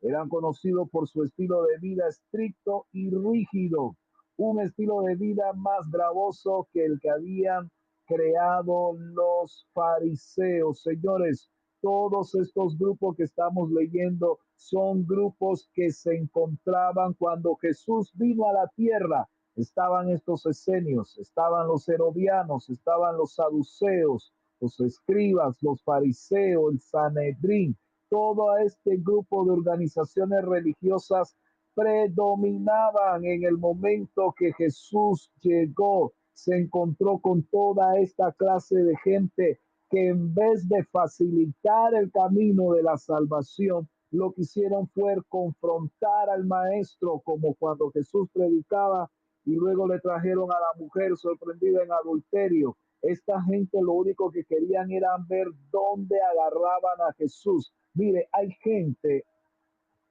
Eran conocidos por su estilo de vida estricto y rígido, un estilo de vida más gravoso que el que habían creado los fariseos. Señores, todos estos grupos que estamos leyendo son grupos que se encontraban cuando Jesús vino a la tierra. Estaban estos esenios, estaban los herodianos, estaban los saduceos, los escribas, los fariseos, el Sanedrín. Todo este grupo de organizaciones religiosas predominaban en el momento que Jesús llegó. Se encontró con toda esta clase de gente que en vez de facilitar el camino de la salvación, lo que hicieron fue confrontar al maestro, como cuando Jesús predicaba y luego le trajeron a la mujer sorprendida en adulterio. Esta gente lo único que querían era ver dónde agarraban a Jesús. Mire, hay gente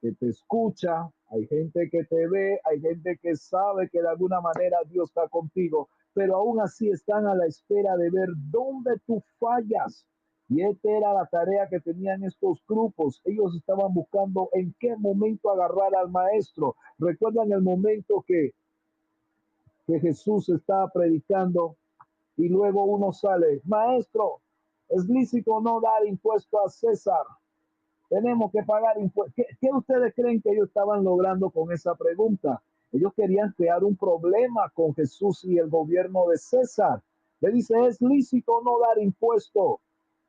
que te escucha, hay gente que te ve, hay gente que sabe que de alguna manera Dios está contigo, pero aún así están a la espera de ver dónde tú fallas. Y esta era la tarea que tenían estos grupos. Ellos estaban buscando en qué momento agarrar al maestro. ¿Recuerdan el momento que Jesús estaba predicando y luego uno sale, maestro, ¿es lícito no dar impuesto a César? Tenemos que pagar impuestos. ¿Qué ustedes creen que ellos estaban logrando con esa pregunta? Ellos querían crear un problema con Jesús y el gobierno de César. Le dice, ¿es lícito no dar impuesto?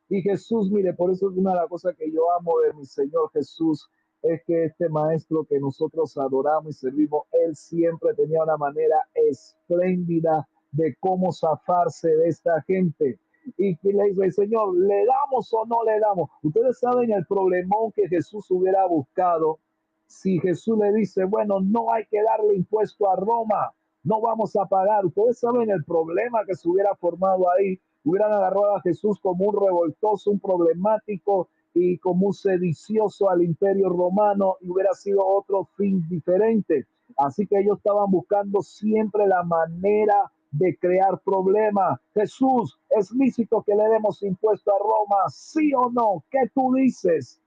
Y Jesús, mire, por eso es una de las cosas que yo amo de mi Señor Jesús, es que este maestro que nosotros adoramos y servimos, él siempre tenía una manera espléndida de cómo zafarse de esta gente. Y que le dice, Señor, ¿le damos o no le damos? Ustedes saben el problemón que Jesús hubiera buscado si Jesús le dice, bueno, no hay que darle impuesto a Roma, no vamos a pagar. Ustedes saben el problema que se hubiera formado ahí. Hubieran agarrado a Jesús como un revoltoso, un problemático y como un sedicioso al imperio romano, y hubiera sido otro fin diferente. Así que ellos estaban buscando siempre la manera de crear problemas. Jesús, ¿es lícito que le demos impuesto a Roma? ¿Sí o no? ¿Qué tú dices?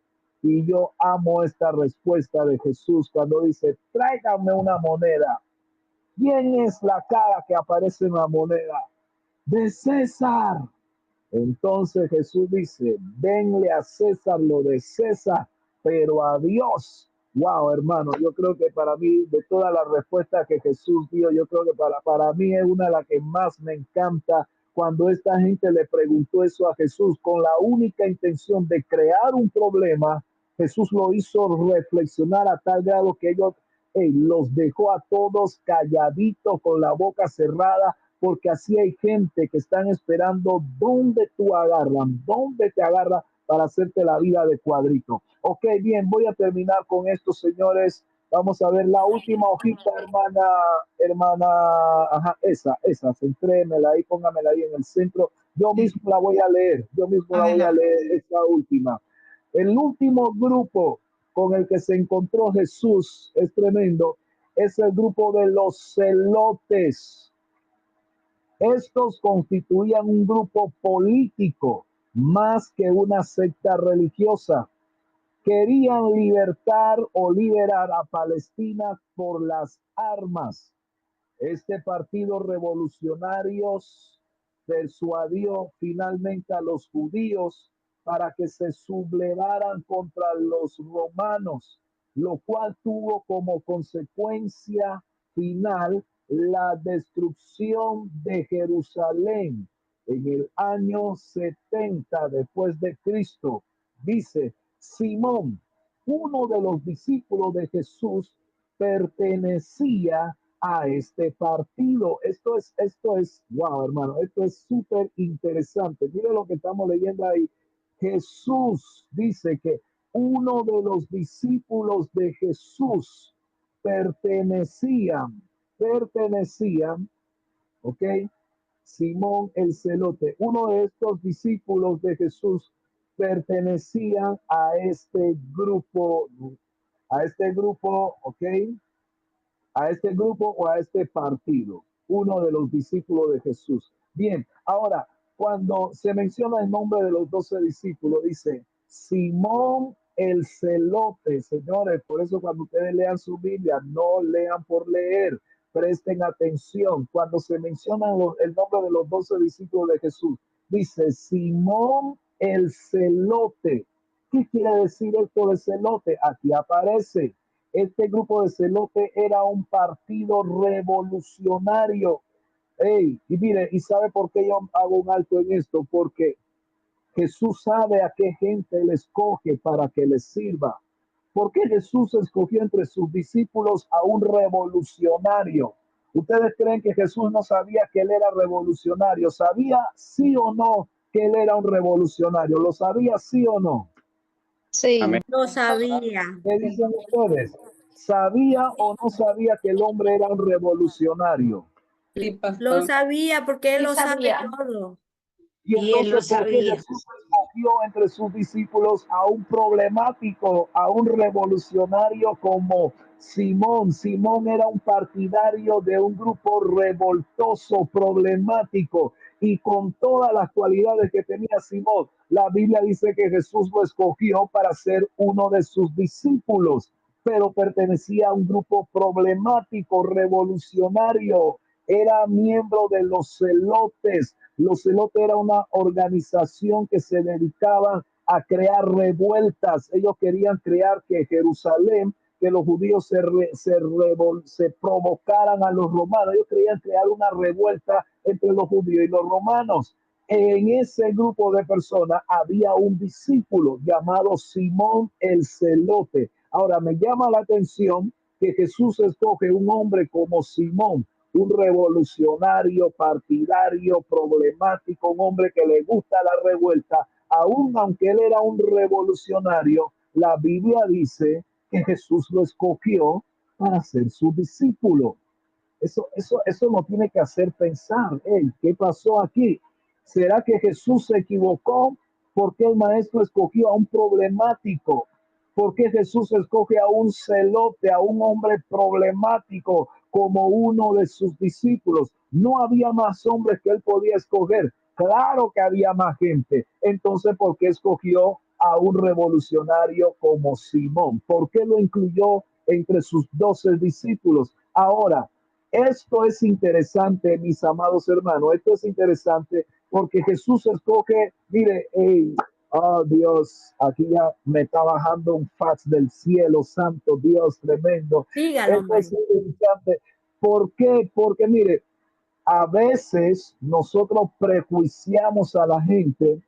Y yo amo esta respuesta de Jesús cuando dice, tráigame una moneda. ¿Quién es la cara que aparece en la moneda? De César. Entonces Jesús dice, denle a César lo de César, pero a Dios. Wow, hermano, yo creo que para mí, de todas las respuestas que Jesús dio, yo creo que para mí es una de las que más me encanta cuando esta gente le preguntó eso a Jesús con la única intención de crear un problema. Jesús lo hizo reflexionar a tal grado que ellos los dejó a todos calladitos con la boca cerrada, porque así hay gente que están esperando dónde tú agarran, dónde te agarra para hacerte la vida de cuadrito. Ok, bien, voy a terminar con esto, señores. Vamos a ver la última hojita, hermana, ajá, esa, centrémela ahí, póngamela ahí en el centro. Yo mismo la voy a leer, esa última. El último grupo con el que se encontró Jesús, es tremendo, es el grupo de los celotes. Estos constituían un grupo político más que una secta religiosa. Querían libertar o liberar a Palestina por las armas. Este partido revolucionario persuadió finalmente a los judíos para que se sublevaran contra los romanos, lo cual tuvo como consecuencia final la destrucción de Jerusalén en el año 70 después de Cristo. Dice, Simón, uno de los discípulos de Jesús, pertenecía a este partido. Esto es, wow, hermano, esto es súper interesante. Mire lo que estamos leyendo ahí. Jesús dice que uno de los discípulos de Jesús pertenecían, ok, Simón el celote, uno de estos discípulos de Jesús pertenecían a este grupo, ok, a este grupo o a este partido, uno de los discípulos de Jesús. Bien, ahora, cuando se menciona el nombre de los 12 discípulos, dice Simón el celote. Señores, por eso cuando ustedes lean su Biblia, no lean por leer, presten atención. Cuando se menciona el nombre de los 12 discípulos de Jesús, dice Simón el celote. ¿Qué quiere decir esto de celote? Aquí aparece. Este grupo de celote era un partido revolucionario. Y mire, ¿y sabe por qué yo hago un alto en esto? Porque Jesús sabe a qué gente le escoge para que les sirva. ¿Por qué Jesús escogió entre sus discípulos a un revolucionario? ¿Ustedes creen que Jesús no sabía que él era revolucionario? ¿Sabía sí o no que él era un revolucionario? ¿Lo sabía sí o no? Sí, Amén. lo sabía. ¿Qué dicen ustedes? ¿Sabía o no sabía que el hombre era un revolucionario? Sí, Lo pastor. sabía porque él Sí lo sabe sabía. todo. Y entonces, ¿por qué Jesús escogió entre sus discípulos a un problemático, a un revolucionario como Simón? Simón era un partidario de un grupo revoltoso, problemático, y con todas las cualidades que tenía Simón, la Biblia dice que Jesús lo escogió para ser uno de sus discípulos, pero pertenecía a un grupo problemático, revolucionario. Era miembro de los celotes. Los celotes era una organización que se dedicaba a crear revueltas. Ellos querían crear que Jerusalén, que los judíos se provocaran a los romanos. Ellos querían crear una revuelta entre los judíos y los romanos. En ese grupo de personas había un discípulo llamado Simón el Celote. Ahora, me llama la atención que Jesús escoge un hombre como Simón, un revolucionario, partidario, problemático, un hombre que le gusta la revuelta. Aún aunque él era un revolucionario, la Biblia dice que Jesús lo escogió para ser su discípulo. Eso nos tiene que hacer pensar, ¿qué pasó aquí? ¿Será que Jesús se equivocó? ¿Por qué el maestro escogió a un problemático? ¿Por qué Jesús escoge a un celote, a un hombre problemático como uno de sus discípulos? No había más hombres que él podía escoger. Claro que había más gente. Entonces, ¿por qué escogió a un revolucionario como Simón? ¿Por qué lo incluyó entre sus 12 discípulos? Ahora, esto es interesante, mis amados hermanos. Esto es interesante porque Jesús escoge, mire, oh Dios, aquí ya me está bajando un fax del cielo, santo Dios, tremendo. Dígalo, Esto es interesante. ¿Por qué? Porque mire, a veces nosotros prejuiciamos a la gente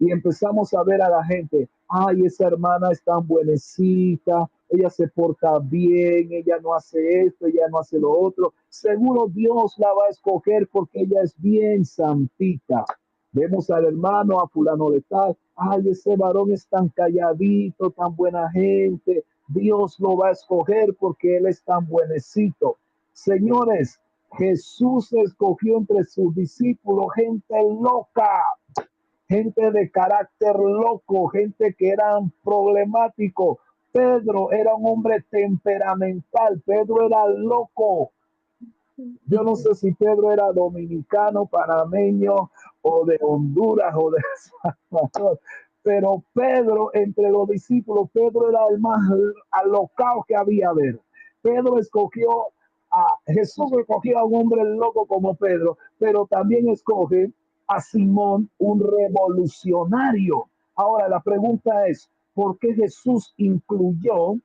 y empezamos a ver a la gente, ay, esa hermana es tan buenecita, ella se porta bien, ella no hace esto, ella no hace lo otro. Seguro Dios la va a escoger porque ella es bien santita. Vemos al hermano, a fulano de tal, ay, ese varón es tan calladito, tan buena gente. Dios lo va a escoger porque él es tan buenecito. Señores, Jesús escogió entre sus discípulos gente loca, gente de carácter loco, gente que eran problemáticos. Pedro era un hombre temperamental, Pedro era loco. Yo no sé si Pedro era dominicano, panameño o de Honduras o de Salvador, pero Pedro, entre los discípulos, Pedro era el más alocado que había ver. Pedro escogió Jesús escogió a un hombre loco como Pedro, pero también escoge a Simón, un revolucionario. Ahora la pregunta es, ¿por qué Jesús incluyó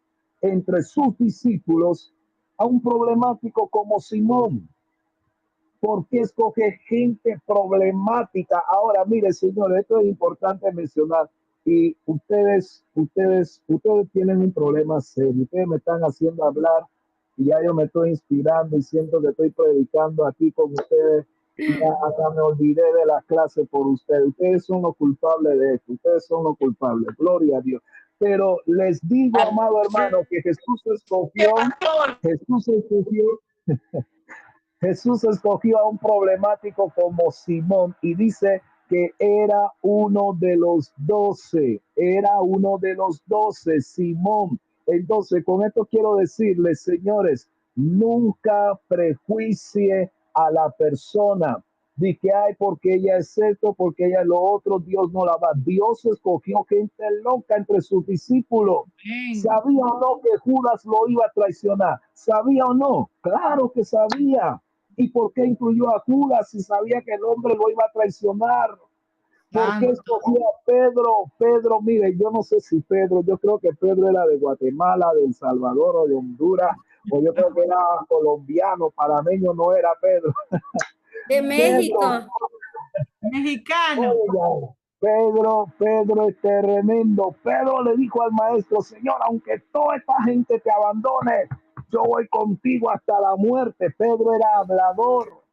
entre sus discípulos a un problemático como Simón? ¿Por qué escoge gente problemática? Ahora, mire, señores, esto es importante mencionar. Y ustedes tienen un problema serio. Ustedes me están haciendo hablar y ya yo me estoy inspirando y siento que estoy predicando aquí con ustedes. Y ya acá me olvidé de la clase por ustedes. Ustedes son los culpables de esto. Ustedes son los culpables. Gloria a Dios. Pero les digo, amado hermano, que Jesús escogió Jesús escogió a un problemático como Simón y dice que era uno de los 12, Simón. Entonces, con esto quiero decirles, señores, nunca prejuicie a la persona. Di que hay porque ella es esto, porque ella es lo otro, Dios no la va. Dios escogió gente loca entre sus discípulos. ¿Sabía o no que Judas lo iba a traicionar? ¿Sabía o no? Claro que sabía. ¿Y por qué incluyó a Judas si sabía que el hombre lo iba a traicionar? ¿Por qué escogió a Pedro? Pedro, mire, yo no sé si Pedro, yo creo que Pedro era de Guatemala, de El Salvador o de Honduras, o yo creo que era colombiano, panameño no era Pedro. De México. Mexicano. Pedro es tremendo. Pedro le dijo al maestro, Señor, aunque toda esta gente te abandone, yo voy contigo hasta la muerte. Pedro era hablador.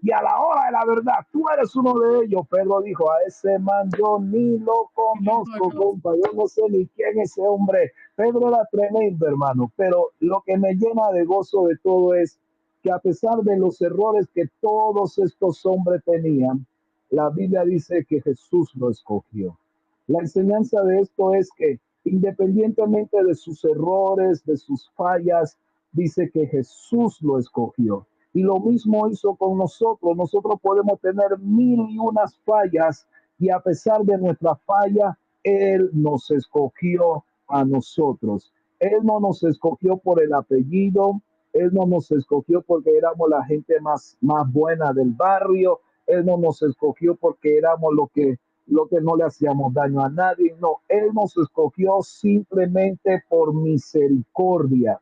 Y a la hora de la verdad, tú eres uno de ellos. Pedro dijo, a ese man yo ni lo conozco, compa. Yo no sé ni quién es ese hombre. Pedro era tremendo, hermano. Pero lo que me llena de gozo de todo es que a pesar de los errores que todos estos hombres tenían, la Biblia dice que Jesús lo escogió. La enseñanza de esto es que independientemente de sus errores, de sus fallas, dice que Jesús lo escogió. Y lo mismo hizo con nosotros. Nosotros podemos tener 1001 fallas y a pesar de nuestra falla, Él nos escogió a nosotros. Él no nos escogió por el apellido, Él no nos escogió porque éramos la gente más buena del barrio, Él no nos escogió porque éramos lo que no le hacíamos daño a nadie, no, Él nos escogió simplemente por misericordia.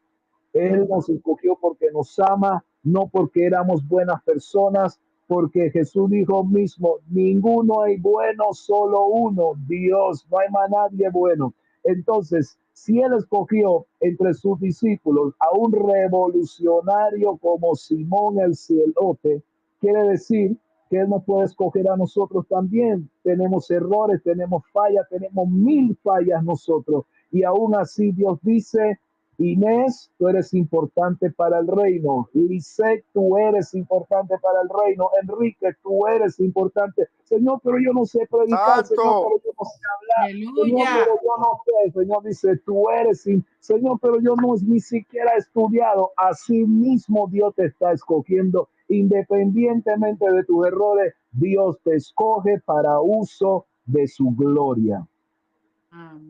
Él nos escogió porque nos ama, no porque éramos buenas personas, porque Jesús dijo mismo, ninguno hay bueno, solo uno, Dios, no hay más nadie bueno. Entonces, si Él escogió entre sus discípulos a un revolucionario como Simón el Celote, quiere decir que Él nos puede escoger a nosotros también. Tenemos errores, tenemos fallas, tenemos 1000 fallas nosotros. Y aún así Dios dice, Inés, tú eres importante para el reino. Lisette, tú eres importante para el reino. Enrique, tú eres importante. Señor, pero yo no sé predicar. Señor, pero yo no sé hablar. Señor, pero yo no sé. Señor dice, tú eres. Señor, pero yo no ni siquiera he estudiado. Así mismo Dios te está escogiendo. Independientemente de tus errores, Dios te escoge para uso de su gloria.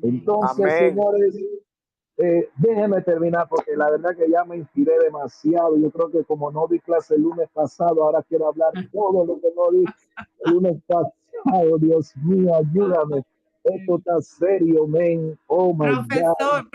Entonces, Amén. señores, déjenme terminar porque la verdad que ya me inspiré demasiado. Yo creo que como no di clase el lunes pasado, ahora quiero hablar todo lo que no di el lunes pasado. Dios mío, ayúdame. Esto está serio, men. Oh my God.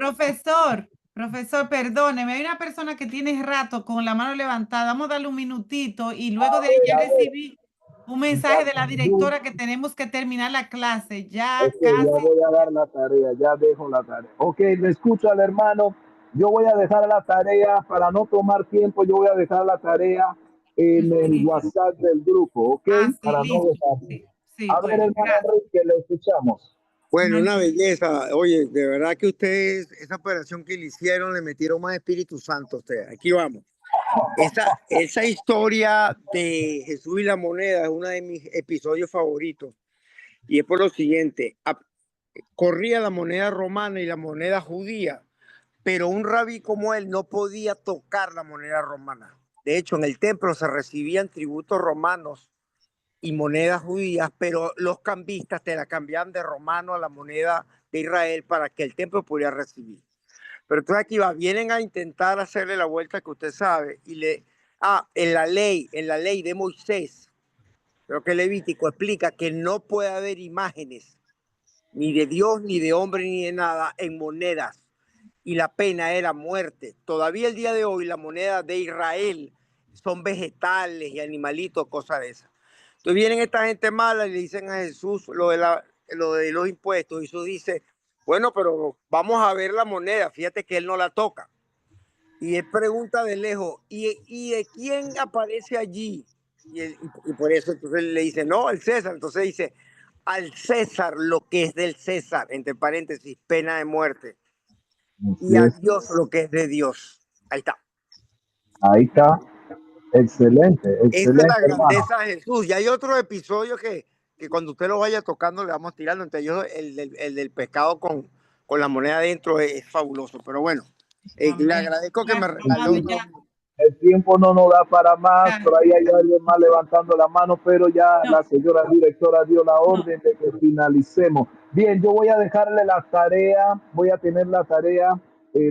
Profesor, perdóneme. Hay una persona que tiene rato con la mano levantada. Vamos a darle un minutito y luego de ahí ya recibí un mensaje de la directora que tenemos que terminar la clase. Ya Okay, ya voy a dar la tarea, ya dejo la tarea. Ok, le escucho al hermano. Yo voy a dejar la tarea para no tomar tiempo. Yo voy a dejar la tarea en el WhatsApp del grupo, ok, para no dejar. A ver, hermano Enrique, le escuchamos. Bueno, una belleza. Oye, de verdad que ustedes, esa operación que le hicieron, le metieron más Espíritu Santo a ustedes. Aquí vamos. Esa historia de Jesús y la moneda es uno de mis episodios favoritos. Y es por lo siguiente. Corría la moneda romana y la moneda judía, pero un rabí como él no podía tocar la moneda romana. De hecho, en el templo se recibían tributos romanos y monedas judías, pero los cambistas te la cambiaban de romano a la moneda de Israel para que el templo pudiera recibir. Pero entonces aquí vienen a intentar hacerle la vuelta que usted sabe y en la ley de Moisés, creo que Levítico explica que no puede haber imágenes ni de Dios, ni de hombre, ni de nada en monedas. Y la pena era muerte. Todavía el día de hoy la moneda de Israel son vegetales y animalitos, cosas de esas. Entonces vienen esta gente mala y le dicen a Jesús lo de los impuestos. Y Jesús dice, bueno, pero vamos a ver la moneda. Fíjate que él no la toca. Y él pregunta de lejos, ¿y de quién aparece allí? Y por eso entonces le dice, no, el César. Entonces dice, al César lo que es del César, entre paréntesis, pena de muerte. Y a Dios lo que es de Dios. Ahí está. Ahí está. Excelente, excelente. Esa es la grandeza hermano. de Jesús. Y hay otro episodio que cuando usted lo vaya tocando le vamos tirando. Entre ellos el del pescado con la moneda adentro es fabuloso. Pero bueno, le agradezco que me regaló. El tiempo no nos da para más, pero ahí hay alguien más levantando la mano, pero ya la señora directora dio la orden de que finalicemos. Bien, yo voy a dejarle la tarea, voy a tener la tarea,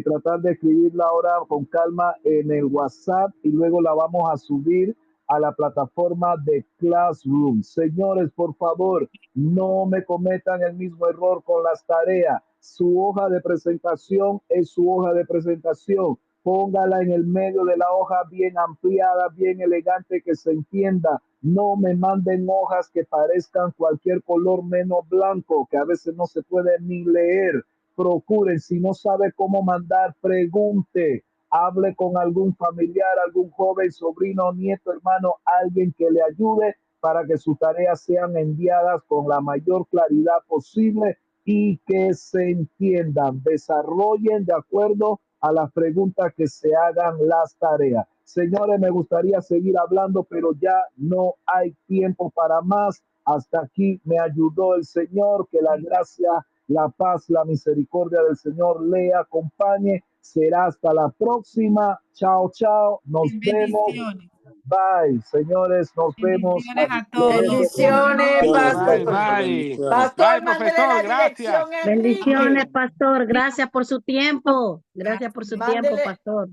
tratar de escribirla ahora con calma en el WhatsApp y luego la vamos a subir a la plataforma de Classroom. Señores, por favor, no me cometan el mismo error con las tareas. Su hoja de presentación es su hoja de presentación. Póngala en el medio de la hoja bien ampliada, bien elegante, que se entienda. No me manden hojas que parezcan cualquier color menos blanco, que a veces no se puede ni leer. Procuren, si no sabe cómo mandar, pregunte. Hable con algún familiar, algún joven, sobrino, nieto, hermano, alguien que le ayude para que sus tareas sean enviadas con la mayor claridad posible y que se entiendan. Desarrollen de acuerdo a las preguntas que se hagan las tareas. Señores, me gustaría seguir hablando, pero ya no hay tiempo para más. Hasta aquí me ayudó el Señor. Que la gracia, la paz, la misericordia del Señor le acompañe. Será hasta la próxima. Chao, chao. Nos vemos. Bendiciones. Bye, señores. Nos vemos. Bendiciones a todos. Bendiciones, Bye, pastor. bye. Pastor, Bye, mándele profesor, la gracias. dirección a Bendiciones, Enrique. pastor. Gracias por su tiempo. Gracias por su tiempo, Mándele, pastor.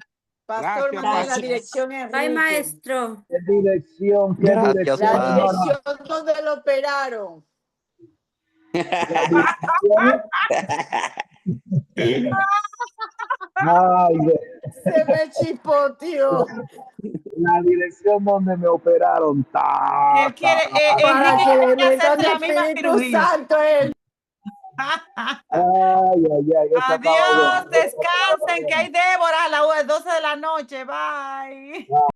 pastor, Gracias, mándele la pastor. dirección a Bye, Enrique. maestro. ¿Qué dirección? ¿Qué Gracias, dirección, La padre. hermana? dirección donde lo operaron. La dirección. Ay, Se me chispoteó. la dirección donde me operaron. Él quiere, Para Enrique que le quiere hacerse metan la misma Espíritu cirugía. Santo a él. Ay, esa estaba Adiós, buena. descansen, que hay Débora a las 12 de la noche. Bye.